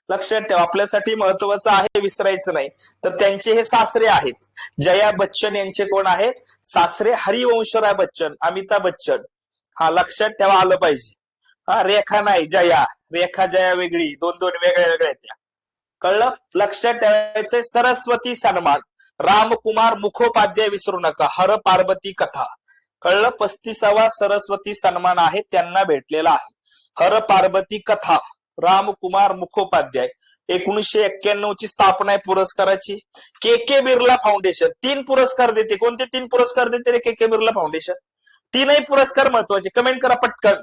लक्षात ठेवा. आपल्यासाठी महत्वाचं आहे, विसरायचं नाही. तर त्यांचे हे सासरे आहेत. जया बच्चन यांचे कोण आहेत? सासरे हरिवंशराय बच्चन, अमिताभ बच्चन. हा, लक्षात ठेवा, आलं पाहिजे. हा, रेखा नाही, जया. रेखा जया वेगळी, दोन वेगळ्या वेगळ्या त्या. कळलं? लक्षात ठेवायचंय. सरस्वती सन्मान रामकुमार मुखोपाध्याय विसरू नका, हर पार्वती कथा. कळलं? 35वा सरस्वती सन्मान आहे, त्यांना भेटलेला आहे. हर पार्वती कथा, रामकुमार मुखोपाध्याय. 1991 ची स्थापना आहे पुरस्काराची. के बिर्ला फाउंडेशन 3 पुरस्कार देते. कोणते 3 पुरस्कार देते रे के बिर्ला फाउंडेशन? 3ही पुरस्कार महत्वाचे. कमेंट करा पटकन.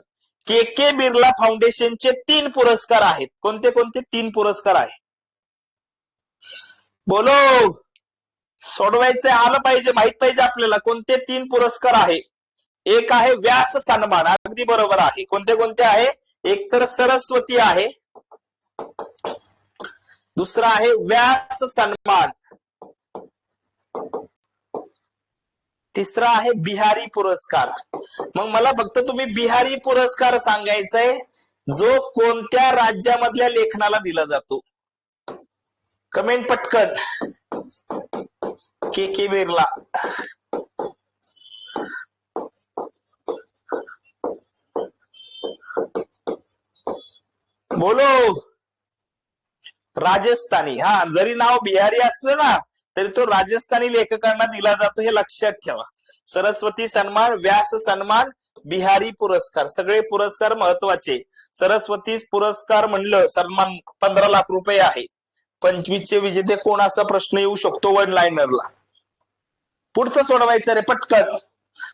के बिर्ला फाउंडेशनचे 3 पुरस्कार आहेत. कोणते कोणते 3 पुरस्कार आहे? बोलो. सोडवायचं, आलं पाहिजे, माहित पाहिजे आपल्याला. कोणते 3 पुरस्कार आहे? एक आहे व्यास सन्मान. अगदी बरोबर आहे. कोणते कोणते आहे? एक तर सरस्वती आहे, दुसरा आहे व्यास सन्मान, तिसरा आहे बिहारी पुरस्कार. मग मला फक्त तुम्ही बिहारी पुरस्कार सांगायचंय, जो कोणत्या राज्यामधल्या लेखनाला दिला जातो. कमेंट पटकन. के बिर्ला. बोलो. राजस्थानी. हा, जरी नाव बिहारी असलं ना तरी तो राजस्थानी लेखकांना दिला जातो, हे लक्षात ठेवा. सरस्वती सन्मान, व्यास सन्मान, बिहारी पुरस्कार, सगळे पुरस्कार महत्वाचे. सरस्वती पुरस्कार म्हणलं सन्मान 15 लाख रुपये आहे. 25 चे विजेते कोण, असा प्रश्न येऊ शकतो वन लाईनरला. पुढचं सोडवायचं रे पटकन.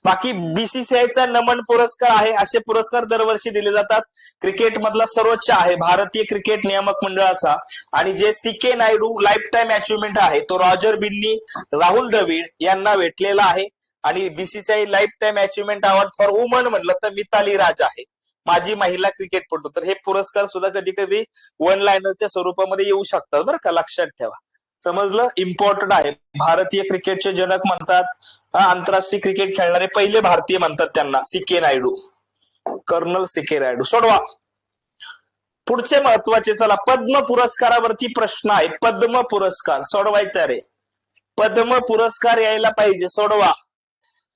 बाकी बीसीसीआयचा नमन पुरस्कार आहे. असे पुरस्कार दरवर्षी दिले जातात. क्रिकेट मधला सर्वोच्च आहे भारतीय क्रिकेट नियामक मंडळाचा. आणि जे CK Naidu life time achievement आहे तो रॉजर बिन्नी, राहुल द्रविड यांना भेटलेला आहे. आणि BCCI life time achievement award for woman म्हणलं तर मिताली राज आहे, माझी महिला क्रिकेटपटू. तर हे पुरस्कार सुद्धा कधी कधी वन लाईनरच्या स्वरूपामध्ये येऊ शकतात बरं का, लक्षात ठेवा. समजलं? इम्पॉर्टंट आहे. भारतीय क्रिकेटचे जनक म्हणतात, आंतरराष्ट्रीय क्रिकेट खेळणारे पहिले भारतीय म्हणतात त्यांना सीके नायडू, कर्नल सीके नायडू. सोडवा. पुढचे महत्वाचे, चला पद्म पुरस्कारावरती प्रश्न आहे. पद्म पुरस्कार सोडवायचा रे, पद्म पुरस्कार यायला पाहिजे, सोडवा.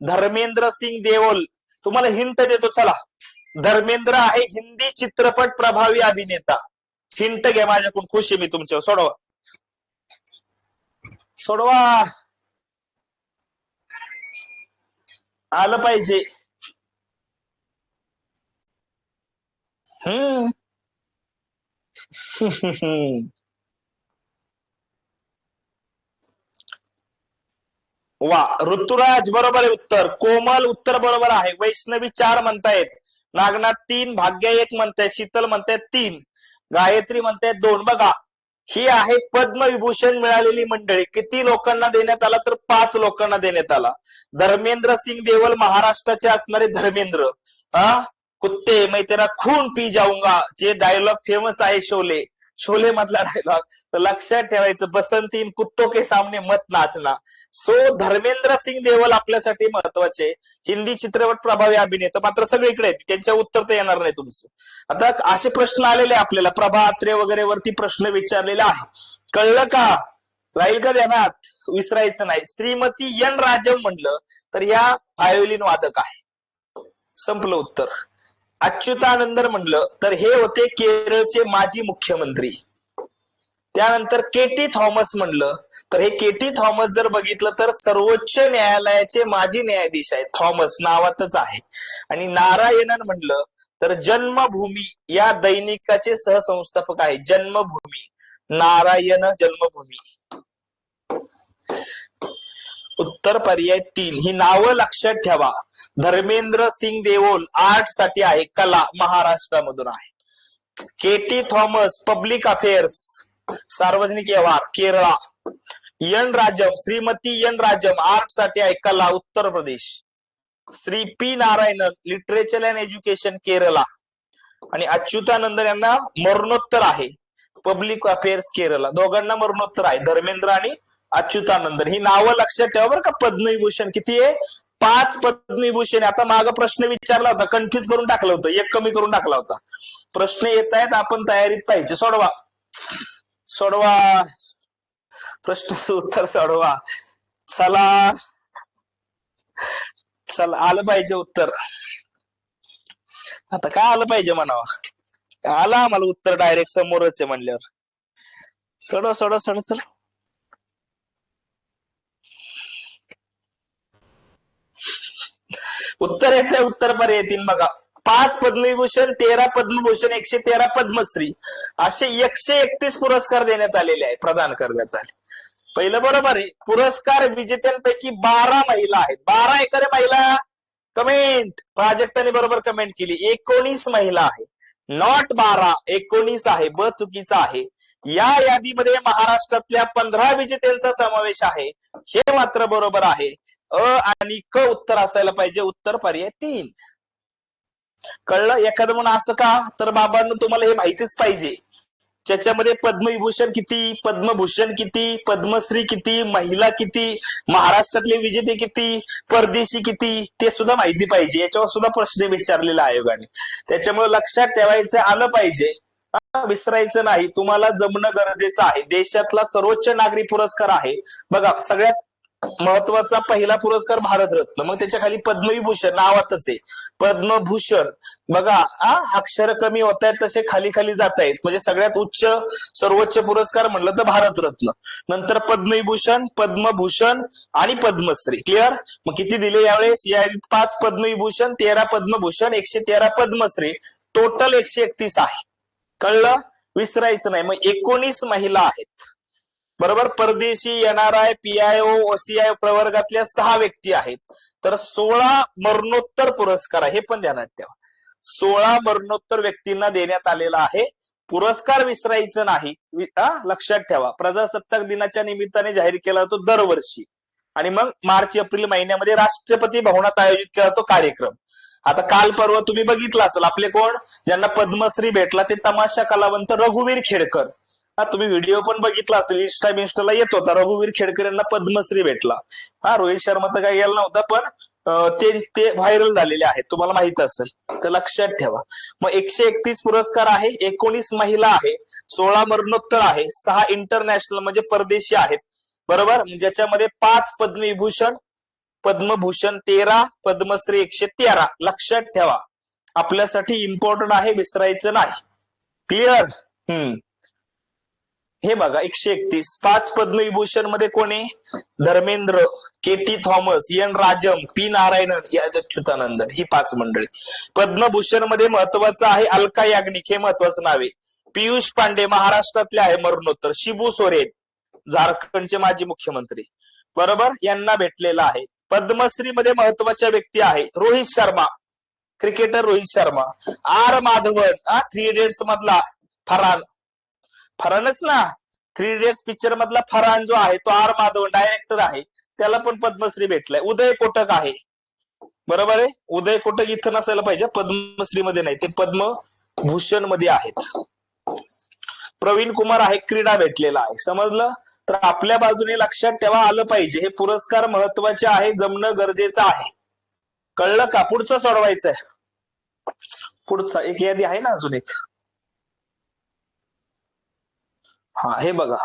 धर्मेंद्र सिंग देओल, तुम्हाला हिंट देतो, चला. धर्मेंद्र आहे हिंदी चित्रपट प्रभावी अभिनेता. हिंट घ्या माझ्याकडून, खुश आहे मी तुमच्यावर. सोडवा सोडवा, आलं पाहिजे. वा, ऋतुराज बरोबर आहे उत्तर. कोमल उत्तर बरोबर आहे. वैष्णवी 4 म्हणतायत, नागनाथ 3, भाग्य 1 म्हणतायत, शीतल म्हणतायत 3, गायत्री म्हणतायत 2. बघा, ही आहे पद्मविभूषण मिळालेली मंडळी. किती लोकांना देण्यात आला तर 5 लोकांना देण्यात आला. धर्मेंद्र सिंग देओल महाराष्ट्राचे असणारे धर्मेंद्र, कुत्ते मैं तेरा खून पी जाऊंगा, जे डायलॉग फेमस आहे शोले, शोले मधला डायलॉग, तर लक्षात ठेवायचं, बसंती इन कुत्तों के सामने मत नाचना. सो धर्मेंद्र सिंग देओल आपल्यासाठी महत्वाचे, हिंदी चित्रपट प्रभावी अभिनेता. मात्र सगळीकडे आहेत, त्यांच्या उत्तर तर येणार नाही तुमचं. आता असे प्रश्न आलेले आपल्याला, प्रभा अत्रे वगैरे वरती प्रश्न विचारलेला आहे. कळलं का? राहील का ध्यानात? विसरायचं नाही. श्रीमती एन राजम म्हणलं तर या व्हायोलिन वादक आहे, संपलं उत्तर. अच्युतानंदन म्हणलं तर हे होते केरळचे माजी मुख्यमंत्री. त्यानंतर केटी थॉमस म्हणलं तर हे केटी थॉमस जर बघितलं तर सर्वोच्च न्यायालयाचे माजी न्यायाधीश आहेत, थॉमस नावातच आहे. आणि नारायणन म्हणलं तर जन्मभूमी या दैनिकाचे सहसंस्थापक आहे. जन्मभूमी, नारायण जन्मभूमी. उत्तर पर्याय 3. ही नावं लक्षात ठेवा. धर्मेंद्र सिंग देओल आर्ट साठी आहे, कला, महाराष्ट्रामधून आहे. केटी थॉमस पब्लिक अफेअर्स, सार्वजनिक व्यवहार, Kerala. N Rajam, Shrimati N Rajam art साठी आहे, कला, Uttar Pradesh. Shri P Narayanan literature and education, Kerala. आणि अच्युतानंदन यांना मरणोत्तर आहे, पब्लिक अफेअर्स, केरळा. दोघांना मरणोत्तर आहे, धर्मेंद्र आणि अच्युतानंदन. ही नावं लक्षात ठेवा बरं का. पद्मविभूषण किती आहे? 5 पद्मविभूषण. आता माग प्रश्न विचारला होता, कन्फ्युज करून टाकलं होतं, 1 कमी करून टाकला होता. प्रश्न येत आहेत, आपण तयारीत पाहिजे. सोडवा सोडवा, प्रश्नाचं उत्तर सोडवा. चला चला, आलं पाहिजे उत्तर. आता काय आलं पाहिजे म्हणावा, आला आम्हाला उत्तर डायरेक्ट समोरच आहे म्हणल्यावर. सोडवा सोडवा सोडवा, चला. उत्तर येत नाही, उत्तर पर्याय येतील बघा. 5 पद्मविभूषण, 13 पद्मभूषण, 113 पद्मश्री, असे 131 पुरस्कार देण्यात आलेले आहे, प्रदान करण्यात आले. पहिलं बरोबर आहे. पुरस्कार विजेत्यांपैकी 12 महिला आहेत. 12 एखाद्या महिला, कमेंट, प्राजक्ताने बरोबर कमेंट केली. 19 महिला आहे, नॉट 12, 19 आहे. ब चुकीचा आहे. या यादीमध्ये महाराष्ट्रातल्या 15 विजेत्यांचा समावेश आहे, हे मात्र बरोबर आहे. अ आणि क उत्तर असायला पाहिजे. उत्तर पर्याय 3. कळलं? एखादं म्हणून असं का, तर बाबांनो तुम्हाला हे माहितीच पाहिजे. त्याच्यामध्ये पद्मविभूषण किती, पद्मभूषण किती, पद्मश्री किती, महिला किती, महाराष्ट्रातले विजेते किती, परदेशी किती, ते सुद्धा माहिती पाहिजे. याच्यावर सुद्धा प्रश्न विचारलेला आयोगाने. त्याच्यामुळे लक्षात ठेवायचं, आलं पाहिजे, विसरायचं नाही. तुम्हाला जमणं गरजेचं आहे. देशातला सर्वोच्च नागरी पुरस्कार आहे बघा. सगळ्यात महत्वाचा पहिला पुरस्कार भारतरत्न, मग त्याच्या खाली पद्मविभूषण नावातच आहे, पद्मभूषण. बघा, अक्षर कमी होत आहेत तसे खाली खाली जात आहेत. म्हणजे सगळ्यात उच्च सर्वोच्च पुरस्कार म्हणलं तर भारतरत्न, नंतर पद्मविभूषण, पद्मभूषण आणि पद्मश्री. क्लिअर? मग किती दिले यावेळेस यादीत? 5 पद्मविभूषण, 13 पद्मभूषण, 113 पद्मश्री, टोटल 131 आहे. कळलं? विसरायचं नाही. मग 19 महिला आहेत, बरोबर. परदेशी, एनआरआय, पीआयओ, ओसीआय प्रवर्गातल्या 6 व्यक्ती आहेत. तर 16 मरणोत्तर पुरस्कार आहे, हे पण ध्यानात ठेवा. 16 मरणोत्तर व्यक्तींना देण्यात आलेला आहे. पुरस्कार विसरायचं नाही, लक्षात ठेवा. प्रजासत्ताक दिनाच्या निमित्ताने जाहीर केला जातो दरवर्षी, आणि मग मार्च एप्रिल महिन्यामध्ये राष्ट्रपती भवनात आयोजित केला जातो कार्यक्रम. आता काल परवा तुम्ही बघितलं असेल, आपले कोण ज्यांना पद्मश्री भेटला ते तमाशा कलावंत रघुवीर खेडकर. तुम्ही व्हिडिओ पण बघितला असेल, इंस्टाला येत होता, रघुवीर खेडकर यांना पद्मश्री भेटला. रोहित शर्मा तर काय गेला नव्हता, पण ते ते व्हायरल झालेले आहेत, तुम्हाला माहित असेल तर लक्षात ठेवा. मग 131 पुरस्कार आहे, 19 महिला आहे, 16 मरणोत्तर आहे, 6 इंटरनॅशनल म्हणजे परदेशी आहेत, बरोबर. ज्याच्यामध्ये 5 पद्मविभूषण, पद्मभूषण 13, पद्मश्री 113. लक्षात ठेवा, आपल्यासाठी इम्पॉर्टंट आहे, विसरायचं नाही. क्लिअर? हे बघा 131. 5 पद्मविभूषण मध्ये कोणी? Dharmendra, K T Thomas, N Rajam, P Narayanan, या अच्युतानंदन, ही 5 मंडळी. पद्मभूषण मध्ये महत्वाचं आहे अलका याग्निक, हे महत्वाचं नाव आहे. पियुष पांडे महाराष्ट्रातले आहे मरणोत्तर. शिबू सोरेन झारखंडचे माजी मुख्यमंत्री, बरोबर, यांना भेटलेला आहे. पद्मश्री मध्ये महत्वाच्या व्यक्ती आहे रोहित शर्मा, क्रिकेटर रोहित शर्मा. आर माधवन, 3 इडियट्स मधला फरान, फरानच ना, 3 इडियट्स पिक्चर मधला फरान जो आहे तो आर माधवन डायरेक्टर आहे, त्याला पण पद्मश्री भेटलाय. उदय कोटक आहे, बरोबर आहे. उदय कोटक इथं नसायला पाहिजे, पद्मश्री मध्ये नाही, ते पद्मभूषण मध्ये आहेत. प्रवीण कुमार आहे, क्रीडा भेटलेला आहे. समजलं? तर आपल्या बाजूने लक्षात ठेवा, आलं पाहिजे. हे पुरस्कार महत्वाचे आहे, जमणं गरजेचं आहे. कळलं का? पुढचं सोडवायचं आहे. पुढचा एक यादी आहे ना अजून एक. हा, हे बघा,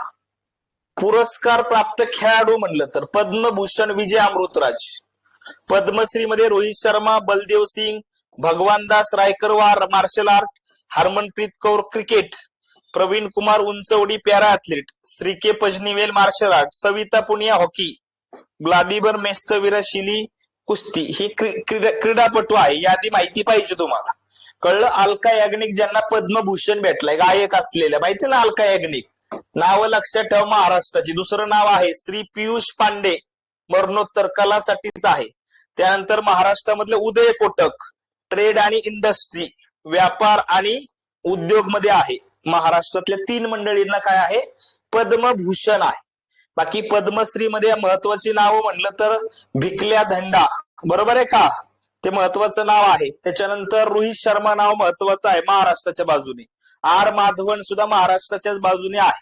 पुरस्कार प्राप्त खेळाडू म्हणलं तर पद्मभूषण विजय अमृतराज, पद्मश्री मध्ये Rohit Sharma, Baldev Singh, Bhagwan Das Raikwar martial art, Harmanpreet Kaur cricket, Praveen Kumar Unchawadi para athlete, Shri K Pajanivel martial art, Savita Punia hockey, Vladimir Mestvirishvili कुस्ती. ही क्रीडापटू आहे. यादी माहिती पाहिजे तुम्हाला. कळलं? अलका याग्निक ज्यांना पद्मभूषण भेटलाय, गायक असलेल्या, माहिती ना अलका याग्निक, नाव लक्षात ठेवा महाराष्ट्राची. दुसरं नाव आहे श्री पियुष पांडे, मरणोत्तर कलासाठीच आहे. त्यानंतर महाराष्ट्रामधले उदय कोटक, ट्रेड आणि इंडस्ट्री, व्यापार आणि उद्योग मध्ये आहे. महाराष्ट्रातल्या 3 मंडळींना काय आहे? पद्मभूषण आहे. बाकी पद्मश्री मध्ये महत्वाची नावं म्हणलं तर भिकल्या धंडा, बरोबर आहे का, ते महत्वाचं नाव आहे. त्याच्यानंतर रोहित शर्मा नाव महत्वाचं आहे महाराष्ट्राच्या बाजूने. आर माधवन सुद्धा महाराष्ट्राच्याच बाजूने आहे.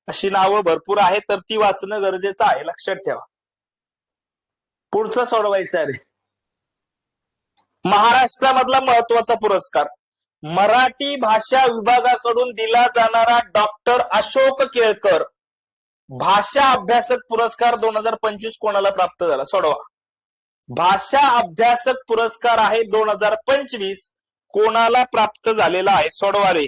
अशी नावं भरपूर आहेत, तर ती वाचणं गरजेचं आहे, लक्षात ठेवा. पुढचं सोडवायचं आहे. महाराष्ट्रामधला महत्वाचा पुरस्कार मराठी भाषा विभागाकडून दिला जाणारा डॉक्टर अशोक केळकर भाषा अभ्यासक पुरस्कार 2025 कोणाला प्राप्त झाला? सोडवा. भाषा अभ्यासक पुरस्कार आहे 2025, कोणाला प्राप्त झालेला आहे? सोडवा रे,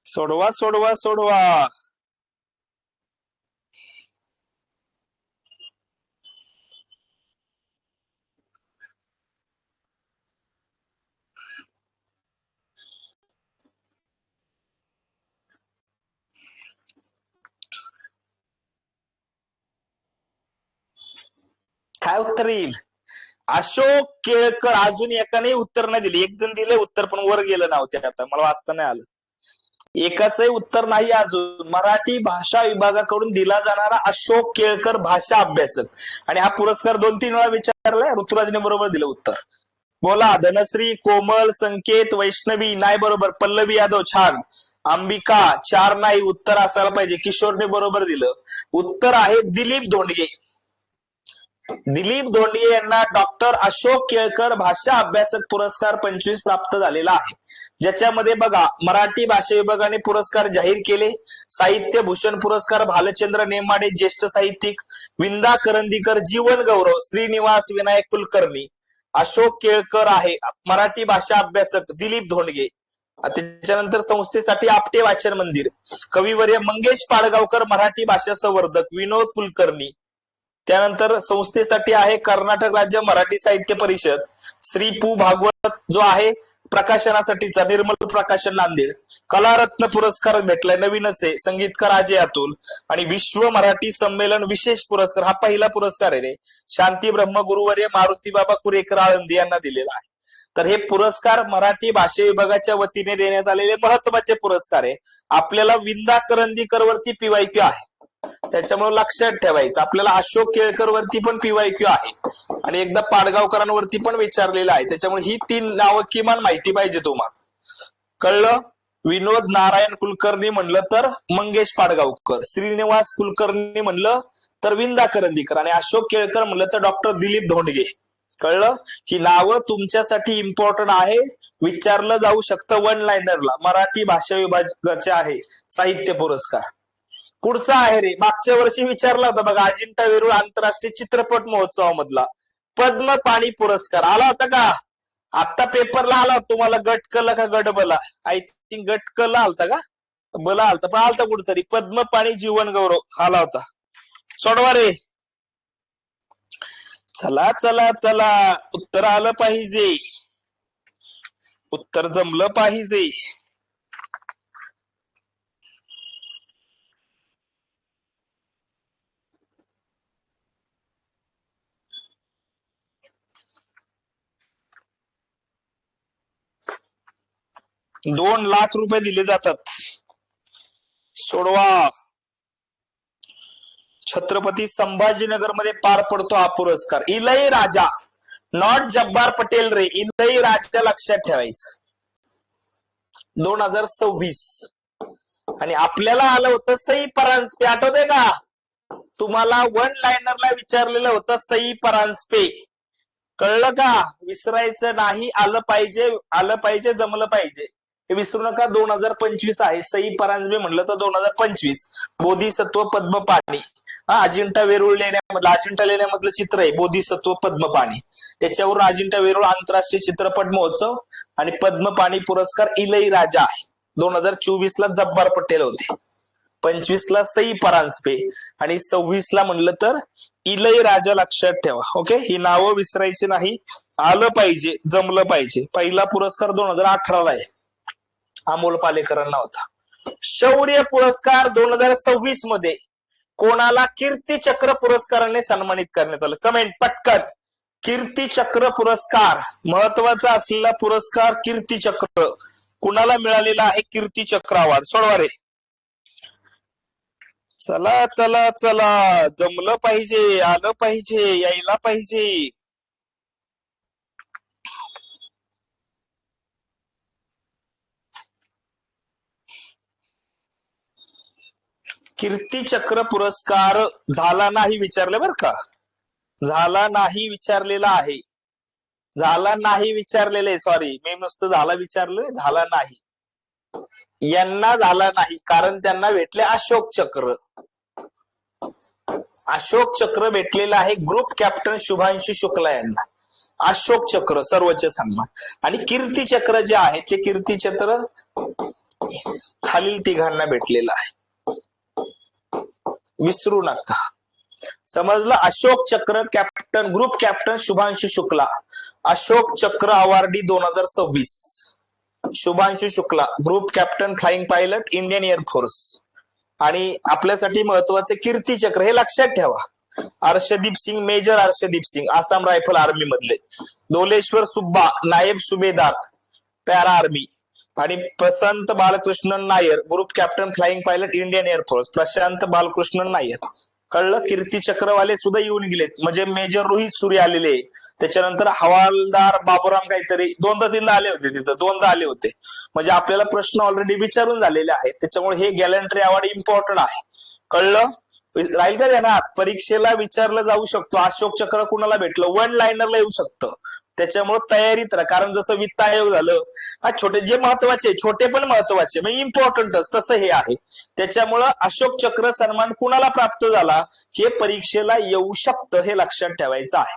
सोडवा सोडवा सोडवा. काय उत्तर येईल? अशोक केळकर. अजून एकाने उत्तर नाही दिले. एक जण दिले उत्तर पण वर गेलं नाव, ते आता मला वाचता नाही आलं. एकाचंही उत्तर नाही अजून. मराठी भाषा विभागाकडून दिला जाणारा अशोक केळकर भाषा अभ्यासक, आणि हा पुरस्कार 2-3 वेळा विचारलाय. ऋतुराजने बरोबर दिलं उत्तर. बोला. धनश्री, कोमल, संकेत, वैष्णवी नाही बरोबर. पल्लवी यादव छान. अंबिका 4 नाही, उत्तर असायला पाहिजे. किशोरने बरोबर दिलं. उत्तर आहे दिलीप धोंडगे. दिलीप धोंडगे यांना डॉक्टर अशोक केळकर भाषा अभ्यासक पुरस्कार 25 प्राप्त झालेला आहे. ज्याच्यामध्ये बघा, मराठी भाषा विभागाने पुरस्कार जाहीर केले. साहित्य भूषण पुरस्कार भालचंद्र नेमाडे ज्येष्ठ साहित्यिक, विंदा करंदीकर जीवन गौरव श्रीनिवास विनायक कुलकर्णी. अशोक केळकर आहे मराठी भाषा अभ्यासक दिलीप धोंडगे. त्याच्यानंतर संस्थेसाठी आपटे वाचन मंदिर, कविवर्य मंगेश पाडगावकर मराठी भाषा संवर्धक विनोद कुलकर्णी. त्यानंतर संस्थेसाठी आहे कर्नाटक राज्य मराठी साहित्य परिषद, श्री पु भागवत जो आहे प्रकाशनासाठीचा निर्मल प्रकाशन नांदेड. कलारत्न पुरस्कार भेटलाय, नवीनच आहे, संगीतकार अजय अतुल. आणि विश्व मराठी संमेलन विशेष पुरस्कार, हा पहिला पुरस्कार आहे रे, शांती ब्रह्मगुरुवर्य मारुती बाबा कुरेकर आळंदी यांना दिलेला आहे. तर हे पुरस्कार मराठी भाषा विभागाच्या वतीने देण्यात आलेले महत्वाचे पुरस्कार आहे. आपल्याला विंदा करंदीकर वरती पीवायक्यू आहे, त्याच्यामुळे लक्षात ठेवायचं. आपल्याला अशोक केळकर वरती पण पीवायक्यू आहे, आणि एकदा पाडगावकरांवरती पण विचारलेलं आहे. त्याच्यामुळे ही 3 नावं किमान माहिती पाहिजे तुम्हाला. कळलं? विनोद नारायण कुलकर्णी म्हणलं तर मंगेश पाडगावकर, श्रीनिवास कुलकर्णी म्हणलं तर विंदा करंदीकर, आणि अशोक केळकर म्हणलं तर डॉक्टर दिलीप धोंडगे. कळलं? ही नावं तुमच्यासाठी इम्पॉर्टंट आहे, विचारलं जाऊ शकतं वन लाइनरला. मराठी भाषा विभागाचे आहे साहित्य पुरस्कार. पुढचा आहे रे, मागच्या वर्षी विचारला होता बघा, अजिंठा वेरूळ आंतरराष्ट्रीय चित्रपट महोत्सवामधला पद्म पाणी पुरस्कार आला होता का? आता पेपरला आला होता तुम्हाला, गट क ला का गट बला? आय थिंक गट क ला आलता का बला आलता, पण आलता कुठतरी. पद्म पाणी जीवन गौरव आला होता. सोडवा रे. चला चला चला, उत्तर आलं पाहिजे, उत्तर जमलं पाहिजे. ₹2,00,000 दिले जातात. सोडवा. छत्रपती संभाजीनगर मध्ये पार पडतो हा पुरस्कार. इलई राजा, नॉट जब्बार पटेल रे, इलई राजा लक्षात ठेवायचं. 2026. आणि आपल्याला आलं होतं सई परांजपे, आठवतंय का? तुम्हाला वन लाइनरला विचारलेलं होतं सई परांजपे. कळलं का? विसरायचं नाही, आलं पाहिजे, आलं पाहिजे, जमलं पाहिजे, हे विसरू नका. 2025 आहे. सई परांजपे म्हणलं तर 2025. बोधिसत्व पद्म पाणी. अजिंठा वेरूळ लेण्यामधलं, अजिंठा लेण्यामधलं चित्र आहे बोधिसत्व पद्म पाणी. त्याच्यावरून अजिंठा वेरूळ आंतरराष्ट्रीय चित्रपट महोत्सव आणि पद्म पाणी पुरस्कार इलई राजा आहे. 2024 ला जब्बार पटेल होते, 25 ला सई परांजपे, आणि 26 ला म्हणलं तर इलई राजा. लक्षात ठेवा. ओके, ही नावं विसरायची नाही, आलं पाहिजे, जमलं पाहिजे. पहिला पुरस्कार 2018 ला आहे, अमोल पालेकरांना होता. शौर्य पुरस्कार 2026 मध्ये कोणाला कीर्ती चक्र पुरस्काराने सन्मानित करण्यात आलं? कमेंट पटकन. कीर्ती चक्र पुरस्कार, महत्वाचा असलेला पुरस्कार कीर्ती चक्र, कुणाला मिळालेला आहे कीर्ती चक्र अवॉर्ड? सोडवा रे. चला चला चला, जमलं पाहिजे, आलं पाहिजे, यायला पाहिजे. कीर्ती चक्र पुरस्कार झाला नाही विचारले बर का, झाला नाही विचारलेला आहे, झाला नाही विचारलेले, सॉरी, मी नुसतं झाला विचारलं, झाला नाही. यांना झाला नाही कारण त्यांना भेटले अशोक चक्र. अशोक चक्र भेटलेलं आहे ग्रुप कॅप्टन शुभांशु शुक्ला यांना. अशोक चक्र सर्वोच्च सन्मान. आणि कीर्ती चक्र जे आहे ते कीर्ती चक्र खालील तिघांना भेटलेलं आहे, विसरू नका. समजलं? Ashoka Chakra captain, group captain Shubhanshu Shukla, Ashoka Chakra awardee 2026. Shubhanshu Shukla, group captain flying pilot Indian air force. आणि आपल्यासाठी महत्वाचे कीर्ती चक्र, हे लक्षात ठेवा. Arshdeep Singh, major Arshdeep Singh, Assam rifle army मधले. Doleshwar Subba, Naib Subedar, para army. आणि Prashant Balakrishnan Nair, group captain flying pilot Indian air force. Prashant Balakrishnan Nair. कळलं? कीर्ती चक्रवाले सुद्धा येऊन गेलेत, म्हणजे मेजर रोहित सूर्य आलेले, त्याच्यानंतर हवालदार बाबूराम काहीतरी, दोनदा आले होते तिथं, दोनदा आले होते. म्हणजे आपल्याला प्रश्न ऑलरेडी विचारून झालेले आहेत, त्याच्यामुळे हे गॅलंट्री अवॉर्ड इम्पॉर्टंट आहे. कळलं? राहील का ना, परीक्षेला विचारलं जाऊ शकतो अशोक चक्र कुणाला भेटलं, वन लाइनरला येऊ शकतं. त्याच्यामुळे तयारीत राहा, कारण जसं वित्त आयोग झालं, हा छोटे जे महत्वाचे, छोटे पण महत्वाचे, म्हणजे इम्पॉर्टंटच, तसं हे आहे. त्याच्यामुळं अशोक चक्र सन्मान कुणाला प्राप्त झाला हे परीक्षेला येऊ शकतं, हे लक्षात ठेवायचं आहे.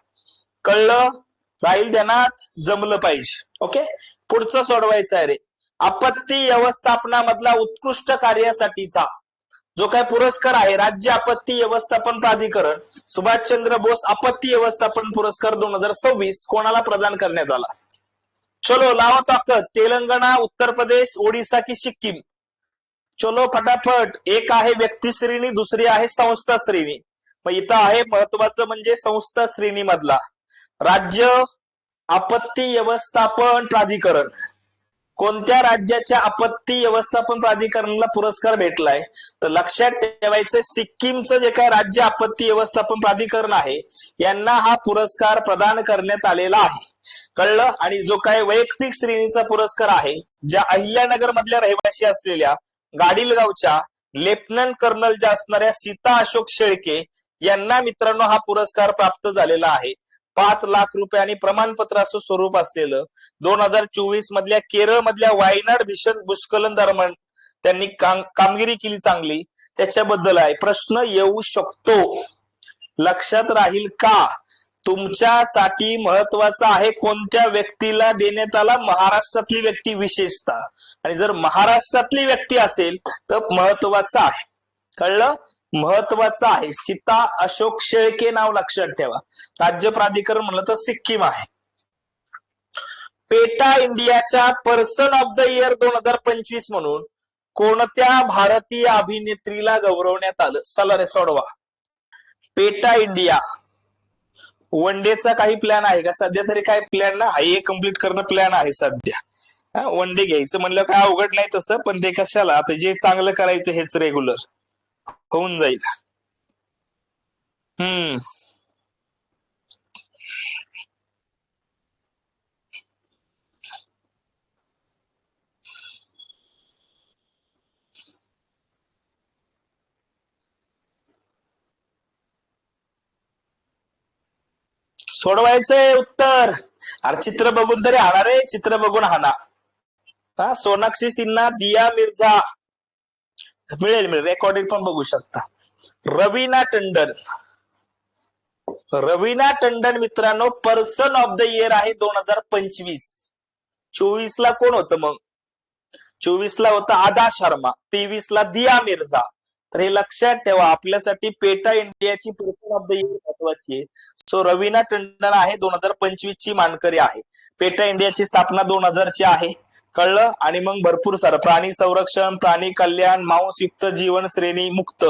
कळलं? राहील ध्यानात, जमलं पाहिजे. ओके, पुढचं सोडवायचं आहे रे. आपत्ती व्यवस्थापनामधला उत्कृष्ट कार्यासाठीचा जो काय पुरस्कार आहे, राज्य आपत्ती व्यवस्थापन प्राधिकरण सुभाषचंद्र बोस आपत्ती व्यवस्थापन पुरस्कार 2026 कोणाला प्रदान करण्यात आला? चलो लावा ताकद. तेलंगणा, उत्तर प्रदेश, ओडिसा की सिक्कीम? चलो फटाफट. एक आहे व्यक्ती श्रेणी, दुसरी आहे संस्था श्रेणी. मग इथं आहे महत्वाचं म्हणजे संस्था श्रेणी मधला राज्य आपत्ती व्यवस्थापन प्राधिकरण. कोणत्या राज्याच्या आपत्ती व्यवस्थापन प्राधिकरणाला पुरस्कार भेटलाय? तर लक्षात ठेवायचं, सिक्कीमचं जे काय राज्य आपत्ती व्यवस्थापन प्राधिकरण आहे यांना हा पुरस्कार प्रदान करण्यात आलेला आहे. कळलं? आणि जो काय वैयक्तिक श्रेणीचा पुरस्कार आहे, ज्या अहिल्यानगर मधल्या रहिवासी असलेल्या गाडील गावच्या लेफ्टनंट कर्नल ज्या असणाऱ्या सीता अशोक शेळके यांना मित्रांनो हा पुरस्कार प्राप्त झालेला आहे. 5 लाख रुपये आणि प्रमाणपत्राचं स्वरूप असलेलं 2024 मधल्या केरळ मधल्या वायनाड भीषण भूस्खलन दरम्यान त्यांनी कामगिरी केली चांगली, त्याच्याबद्दल आहे. प्रश्न येऊ शकतो, लक्षात राहील का? तुमच्यासाठी महत्वाचा आहे कोणत्या व्यक्तीला देण्यात आला, महाराष्ट्रातली व्यक्ती विशेषतः, आणि जर महाराष्ट्रातली व्यक्ती असेल तर महत्वाचं आहे. कळलं? महत्वाचं आहे. सीता अशोक शेळके नाव लक्षात ठेवा. राज्य प्राधिकरण म्हणलं तर सिक्कीम आहे. पेटा इंडियाच्या पर्सन ऑफ द इयर 2025 म्हणून कोणत्या भारतीय अभिनेत्रीला गौरवण्यात आलं? चला रे सोडवा. पेटा इंडिया वन डेचा काही प्लॅन आहे का? सध्या तरी काही प्लॅन ना, हाय कम्प्लीट करणं प्लॅन आहे सध्या. वन डे घ्यायचं म्हणलं काय अवघड नाही तसं, पण ते कशाला, आता जे चांगलं करायचं हेच रेग्युलर होऊन जाईल. सोडवायचंय उत्तर. अरे चित्र बघून तरी हाना रे, चित्र बघून हाना. सोनाक्षी सिन्हा, दिया मिर्झा, मिळेल रेकॉर्डेड पण बघू शकता. रवीना टंडन, रवीना टंडन मित्रांनो पर्सन ऑफ द इयर आहे 2025. 24 ला कोण होतं मग? 24 ला होता आदा शर्मा, 23 ला दिया मिर्झा. तर हे लक्षात ठेवा, आपल्यासाठी पेटा इंडियाची पर्सन ऑफ द इयर महत्वाची आहे. सो रवीना टंडन आहे 2025 ची मानकरी आहे. पेटा इंडियाची स्थापना 2000 ची आहे. कळलं? आणि मग भरपूर सारं प्राणी संरक्षण, प्राणी कल्याण, मांसयुक्त जीवन श्रेणी मुक्त,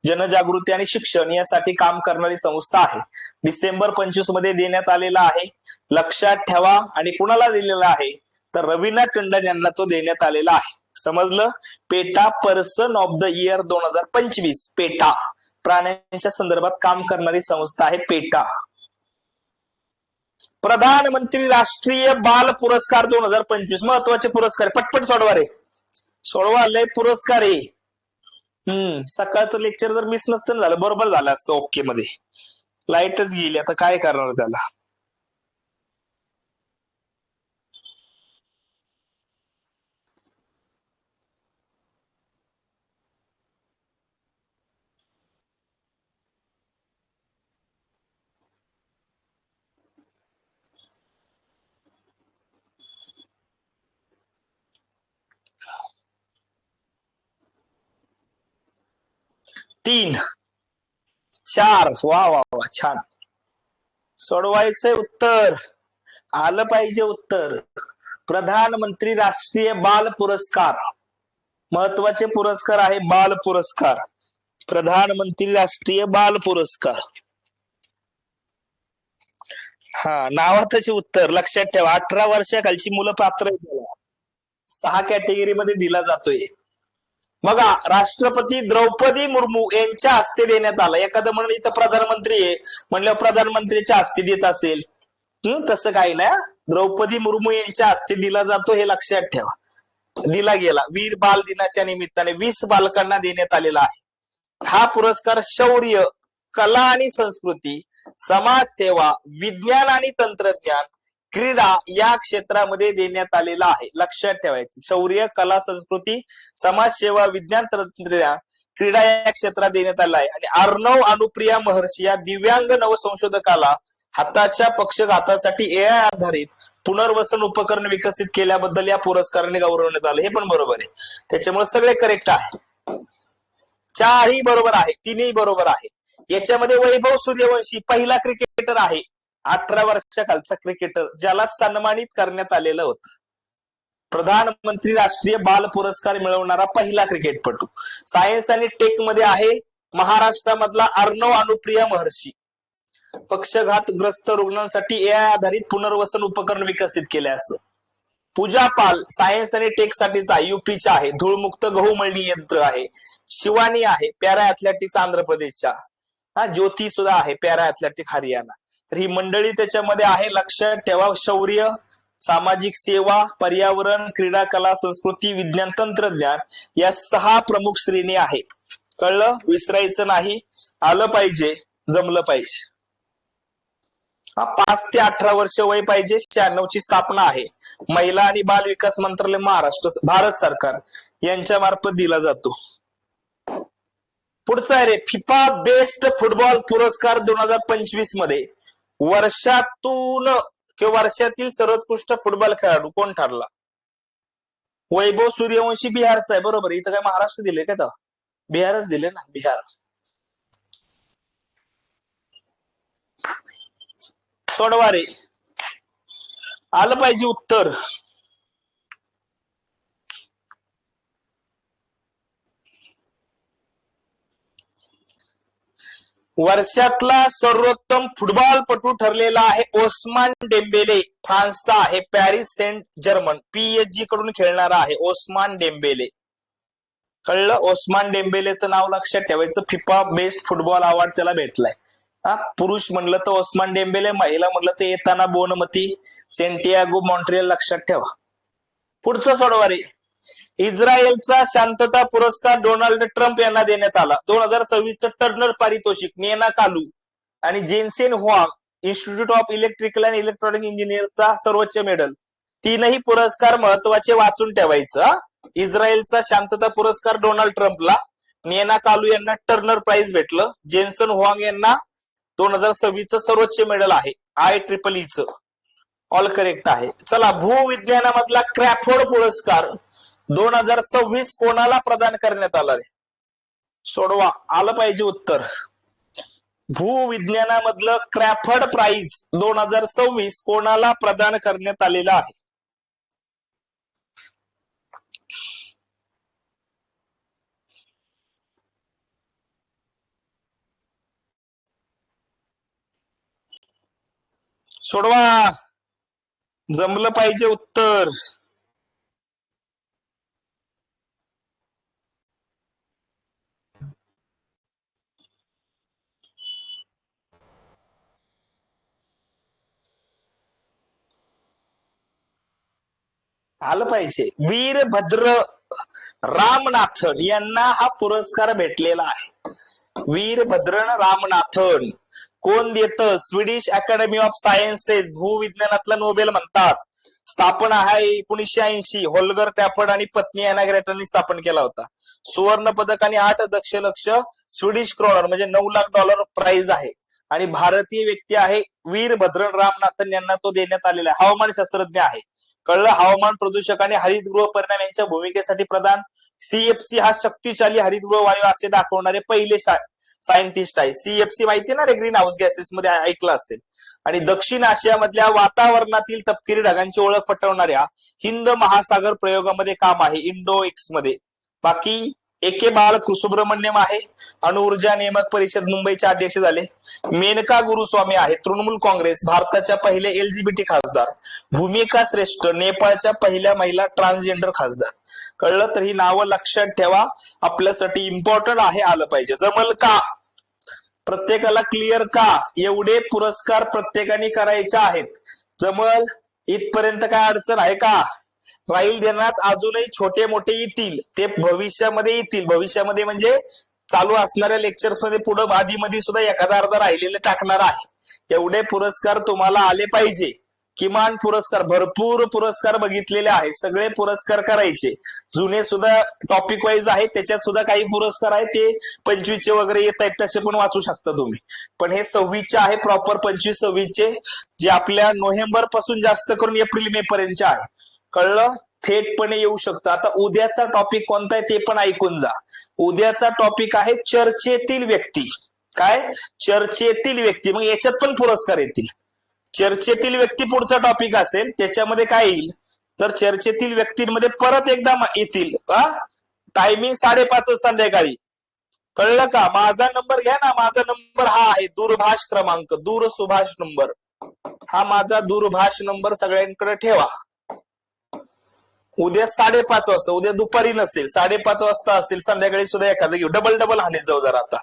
जनजागृती आणि शिक्षण यासाठी काम करणारी संस्था आहे. डिसेंबर 25 मध्ये देण्यात आलेला आहे. लक्षात ठेवा. आणि कुणाला दिलेला आहे? तर रवीना टंडन यांना तो देण्यात आलेला आहे. समजलं? PETA person of the year 2025. PETA प्राण्यांच्या संदर्भात काम करणारी संस्था आहे पेटा. प्रधानमंत्री राष्ट्रीय बाल पुरस्कार 2025 महत्वाचे पुरस्कार. पटपट सोडवा रे, सोडवा. लय पुरस्कार आहे. सकाळचं लेक्चर जर मिस नसतं झालं बरोबर झालं असतं ओके मध्ये. लाईटच गेली, आता काय करणार त्याला. तीन, चार, वा वा वा, छान. सोडवायचंय उत्तर, आलं पाहिजे उत्तर. प्रधानमंत्री राष्ट्रीय बाल पुरस्कार महत्वाचे पुरस्कार आहे. बाल पुरस्कार, प्रधानमंत्री राष्ट्रीय बाल पुरस्कार. नावातच उत्तर. लक्षात ठेवा, 18 वर्षाखालची मुलं पात्र आहेत. 6 कॅटेगरी मध्ये दिला जातोय. बघा, राष्ट्रपती द्रौपदी मुर्मू यांच्या हस्ते देण्यात आला. एखादं म्हणून इथं प्रधानमंत्री आहे म्हणल्यावर प्रधानमंत्रीच्या हस्ते देत असेल, तसं काही नाही. द्रौपदी मुर्मू यांच्या हस्ते दिला जातो, हे लक्षात ठेवा. दिला गेला. वीर बाल दिनाच्या निमित्ताने 20 बालकांना देण्यात आलेला आहे. हा पुरस्कार शौर्य, कला आणि संस्कृती, समाजसेवा, विज्ञान आणि तंत्रज्ञान, क्रीडा या क्षेत्रामध्ये देण्यात आलेला आहे. लक्षात ठेवायचं, शौर्य, कला, संस्कृती, समाजसेवा, विज्ञान, तंत्रज्ञान, क्रीडा या क्षेत्रात देण्यात आला आहे. आणि अर्णव अनुप्रिया महर्षी या दिव्यांग नवसंशोधकाला हाताच्या पक्षघातासाठी एआय आधारित पुनर्वसन उपकरण विकसित केल्याबद्दल या पुरस्काराने गौरवण्यात आलं. हे पण बरोबर आहे. त्याच्यामुळे सगळे करेक्ट आहे. 4ही बरोबर आहे, 3ही बरोबर आहे. याच्यामध्ये वैभव सूर्यवंशी पहिला क्रिकेटर आहे, 18 वर्षाखालचा क्रिकेटर, ज्याला सन्मानित करण्यात आलेलं होतं. प्रधानमंत्री राष्ट्रीय बाल पुरस्कार मिळवणारा पहिला क्रिकेटपटू. सायन्स आणि टेक मध्ये आहे महाराष्ट्रामधला अर्णव अनुप्रिया महर्षी. पक्षघातग्रस्त रुग्णांसाठी एआय आधारित पुनर्वसन उपकरण विकसित केले. असं पूजा पाल सायन्स आणि टेक साठीचा युपीच्या आहे. धूळमुक्त गहू मळणी यंत्र आहे. शिवानी आहे पॅरा ऍथलेटिक्स आंध्र प्रदेशच्या. ज्योती सुद्धा आहे पॅरा ऍथलेटिक हरियाणा. तर ही मंडळी त्याच्यामध्ये आहे. लक्षात ठेवा, शौर्य, सामाजिक सेवा, पर्यावरण, क्रीडा, कला, संस्कृती, विज्ञान, तंत्रज्ञान या 6 प्रमुख श्रेणी आहेत. कळलं? विसरायचं नाही, आलं पाहिजे. जमलं पाहिजे. 5 ते 18 वर्ष वय पाहिजे. 96 ची स्थापना आहे. महिला आणि बाल विकास मंत्रालय महाराष्ट्र भारत सरकार यांच्या मार्फत दिला जातो. पुढचा आहे रे फिफा बेस्ट फुटबॉल पुरस्कार 2025 मध्ये वर्षातून किंवा वर्षातील सर्वोत्कृष्ट फुटबॉल खेळाडू कोण ठरला? वैभव सूर्यवंशी बिहारचा आहे. बरोबर. इथं काय महाराष्ट्र दिले का? तर बिहारच दिले ना. बिहार. सोडवा रे. आलं पाहिजे उत्तर. वर्षातला सर्वोत्तम फुटबॉलपटू ठरलेला आहे ओस्मान डेम्बेले. फ्रान्सचा आहे. पॅरिस सेंट जर्मन PSG कडून खेळणारा आहे ओस्मान डेम्बेले. कळलं? ओस्मान डेम्बेलेचं नाव लक्षात ठेवायचं. फिफा बेस्ट फुटबॉल अवॉर्ड त्याला भेटलाय. पुरुष म्हणलं तर ओस्मान डेम्बेले, महिला म्हणलं तर एताना बोनमती सेंटियागो मॉन्ट्रियल लक्षात ठेवा. पुढचं सोडवा रे. इस्रायलचा शांतता पुरस्कार डोनाल्ड ट्रम्प यांना देण्यात आला. 2026 टर्नर पारितोषिक निएना कालू आणि Jensen Huang institute of electrical and electronic इंजिनिअरचा सर्वोच्च मेडल. तीनही पुरस्कार महत्वाचे वाचून ठेवायचं. इस्रायलचा शांतता पुरस्कार डोनाल्ड ट्रम्पला, निएना कालू यांना टर्नर प्राइज भेटलं, जेन्सन हुआंग यांना 2026 सर्वोच्च मेडल आहे IEEE. ऑल करेक्ट आहे. चला, भूविज्ञानामधला क्रॅफोर्ड पुरस्कार 2026 कोणाला प्रदान करण्यात आला रे? सोडवा. आलं पाहिजे उत्तर. भूविज्ञानामधलं क्रॅफर्ड प्राइज 2026 कोणाला प्रदान करण्यात आलेलं आहे? सोडवा. जमलं पाहिजे उत्तर. आलं पाहिजे. वीरभद्र रामनाथन यांना हा पुरस्कार भेटलेला आहे. वीरभद्रन रामनाथन. कोण देतं? Swedish academy of sciences. भूविज्ञानातला नोबेल म्हणतात. स्थापना आहे 1980. होल्गर क्रॅफर्ड आणि पत्नी अॅना ग्रेटननी स्थापन केला होता. सुवर्ण पदक आणि 8 दशलक्ष स्वीडिश क्रोनर म्हणजे $9 लाख प्राइज आहे. आणि भारतीय व्यक्ती आहे वीरभद्रन रामनाथन यांना तो देण्यात आलेला आहे. हवामान शास्त्रज्ञ आहे. कळलं? हवामान प्रदूषक आणि हरितगृह परिणाम यांच्या भूमिकेसाठी प्रदान. CFC हा शक्तिशाली हरितगृह वायू असे दाखवणारे पहिले सायंटिस्ट आहे. CFC माहिती ना रे, ग्रीन हाऊस गॅसेस मध्ये ऐकलं असेल. आणि दक्षिण आशियामधल्या वातावरणातील तपकिरी ढगांची ओळख पटवणाऱ्या हिंद महासागर प्रयोगामध्ये काम आहे इंडो-एक्स मध्ये. बाकी AK बालसुब्रमण्यम आहे. अणुऊर्जा नियामक परिषद मुंबईचे अध्यक्ष झाले. मेनका गुरुस्वामी आहे तृणमूल काँग्रेस, भारताच्या पहिले LGBT खासदार. भूमिका श्रेष्ठ नेपाळच्या पहिल्या महिला ट्रान्सजेंडर खासदार. कळलं? तर ही नावं लक्षात ठेवा. आपल्यासाठी इम्पॉर्टंट आहे. आलं पाहिजे. जमल का? प्रत्येकाला क्लिअर का? एवढे पुरस्कार प्रत्येकाने करायचे आहेत. जमल? इथपर्यंत काय अडचण आहे का? राहील देण्यात अजूनही छोटे मोठे येतील. ते भविष्यामध्ये येतील. भविष्यामध्ये म्हणजे चालू असणाऱ्या लेक्चर्स मध्ये पुढे आधीमध्ये सुद्धा एखादा अर्धा राहिलेले टाकणार आहे. एवढे पुरस्कार तुम्हाला आले पाहिजे. किमान पुरस्कार, भरपूर पुरस्कार बघितलेले आहेत. सगळे पुरस्कार करायचे. जुने सुद्धा टॉपिक वाईज आहेत. त्याच्यात सुद्धा काही पुरस्कार आहेत ते 25 वगैरे येत आहेत, तसे पण वाचू शकता तुम्ही. पण हे 26 आहे प्रॉपर. 25-26 जे आपल्या नोव्हेंबर पासून जास्त करून एप्रिल मे पर्यंतचे आहे. कळलं? थेटपणे येऊ शकतं. आता उद्याचा टॉपिक कोणता आहे ते पण ऐकून जा. उद्याचा टॉपिक आहे चर्चेतील व्यक्ती. काय? चर्चेतील व्यक्ती. मग याच्यात पण पुरस्कार येतील. चर्चेतील व्यक्ती पुढचा टॉपिक असेल. त्याच्यामध्ये काय येईल तर चर्चेतील व्यक्तींमध्ये परत एकदा येतील. टायमिंग 5:30 संध्याकाळी. कळलं का? माझा नंबर घ्या ना. माझा नंबर हा आहे दूरभाष क्रमांक, दूरसुभाष नंबर. हा माझा दूरभाष नंबर सगळ्यांकडे ठेवा. उद्या 5:30 वाजता. उद्या दुपारी नसेल, 5:30 वाजता असेल. संध्याकाळी सुद्धा एखादं घेऊ. डबल हानीत जाऊ जरा आता.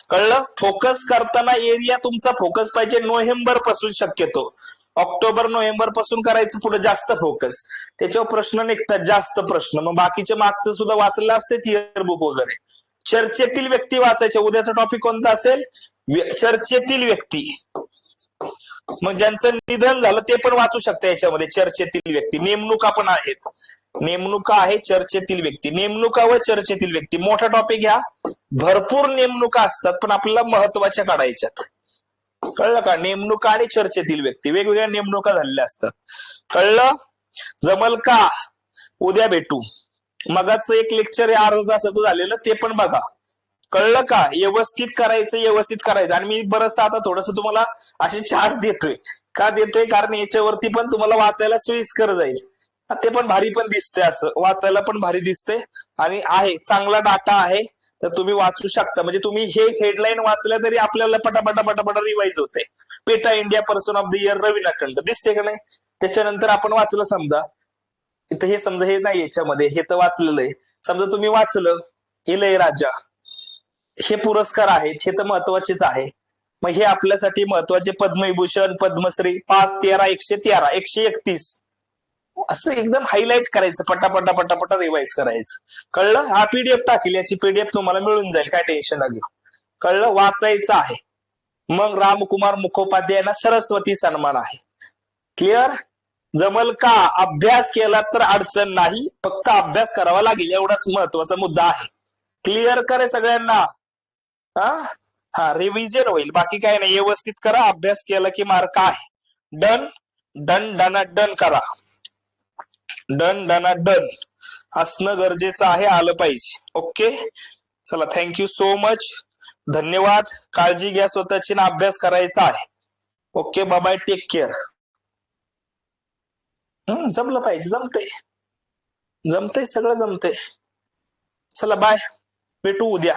कळलं? फोकस करताना एरिया तुमचा फोकस पाहिजे नोव्हेंबर पासून, शक्यतो ऑक्टोबर नोव्हेंबर पासून करायचं पुढे जास्त फोकस. त्याच्यावर प्रश्न निघतात, जास्त प्रश्न. मग बाकीच्या मागचं सुद्धा वाचलं असतेच इयरबुक वगैरे. चर्चेतील व्यक्ती वाचायच्या. उद्याचा टॉपिक कोणता असेल? चर्चेतील व्यक्ती. मग ज्यांचं निधन झालं ते पण वाचू शकता याच्यामध्ये. चर्चेतील व्यक्ती. नेमणुका पण आहेत. नेमणुका आहे, चर्चेतील व्यक्ती. नेमणुका व चर्चेतील व्यक्ती मोठा टॉपिक घ्या. भरपूर नेमणुका असतात पण आपल्याला महत्वाच्या काढायच्यात. कळलं का? नेमणुका आणि चर्चेतील व्यक्ती वेगवेगळ्या नेमणुका झालेल्या असतात. कळलं? जमल का? उद्या भेटू. मगाच एक लेक्चर अर्धा तासाचं झालेलं ते पण बघा. कळलं का? व्यवस्थित करायचं. आणि मी बरंच आता थोडस तुम्हाला असे चार्ट देतोय. का देतोय? कारण याच्यावरती पण तुम्हाला वाचायला सोयीस्कर जाईल. ते पण भारी पण दिसतंय, असं वाचायला पण भारी दिसतंय आणि आहे चांगला डाटा आहे. तर तुम्ही वाचू शकता. म्हणजे तुम्ही हे हेडलाईन वाचल्या तरी आपल्याला पटापटा रिवाइज होते. PETA India person of the year Raveena Tandon दिसते का नाही? त्याच्यानंतर आपण वाचलं समजा इथं, हे समजा हे नाही याच्यामध्ये, हे तर वाचलेलं आहे. समजा तुम्ही वाचलं इलयराजा, हे पुरस्कार आहेत, हे तर महत्वाचेच आहे. मग हे आपल्यासाठी महत्वाचे पद्मविभूषण, पद्मश्री 5, 13, 113, 131 असं एकदम हायलाइट करायचं. पटापटा रिवाइज करायचं. कळलं? हा पीडीएफ टाकेल, याची पीडीएफ तुम्हाला मिळून जाईल, काय टेन्शन नाही. कळलं? वाचायचं आहे. मग रामकुमार मुखोपाध्यायांना सरस्वती सन्मान आहे. क्लिअर? जमल का? अभ्यास केला तर अडचण नाही, फक्त अभ्यास करावा लागेल, एवढाच महत्वाचा मुद्दा आहे. क्लिअर करे सगळ्यांना? हा रिव्हिजन होईल, बाकी काय नाही. व्यवस्थित करा. अभ्यास केला की मार्क आहे. डन डन डन डन करा. डन असणं गरजेचं आहे, आलं पाहिजे. ओके, चला, थँक्यू सो मच. धन्यवाद. काळजी घ्या स्वतःची ना, अभ्यास करायचा आहे. Okay, bye, take care. जमलं पाहिजे. जमतंय सगळं जमतंय. चला बाय, भेटू उद्या.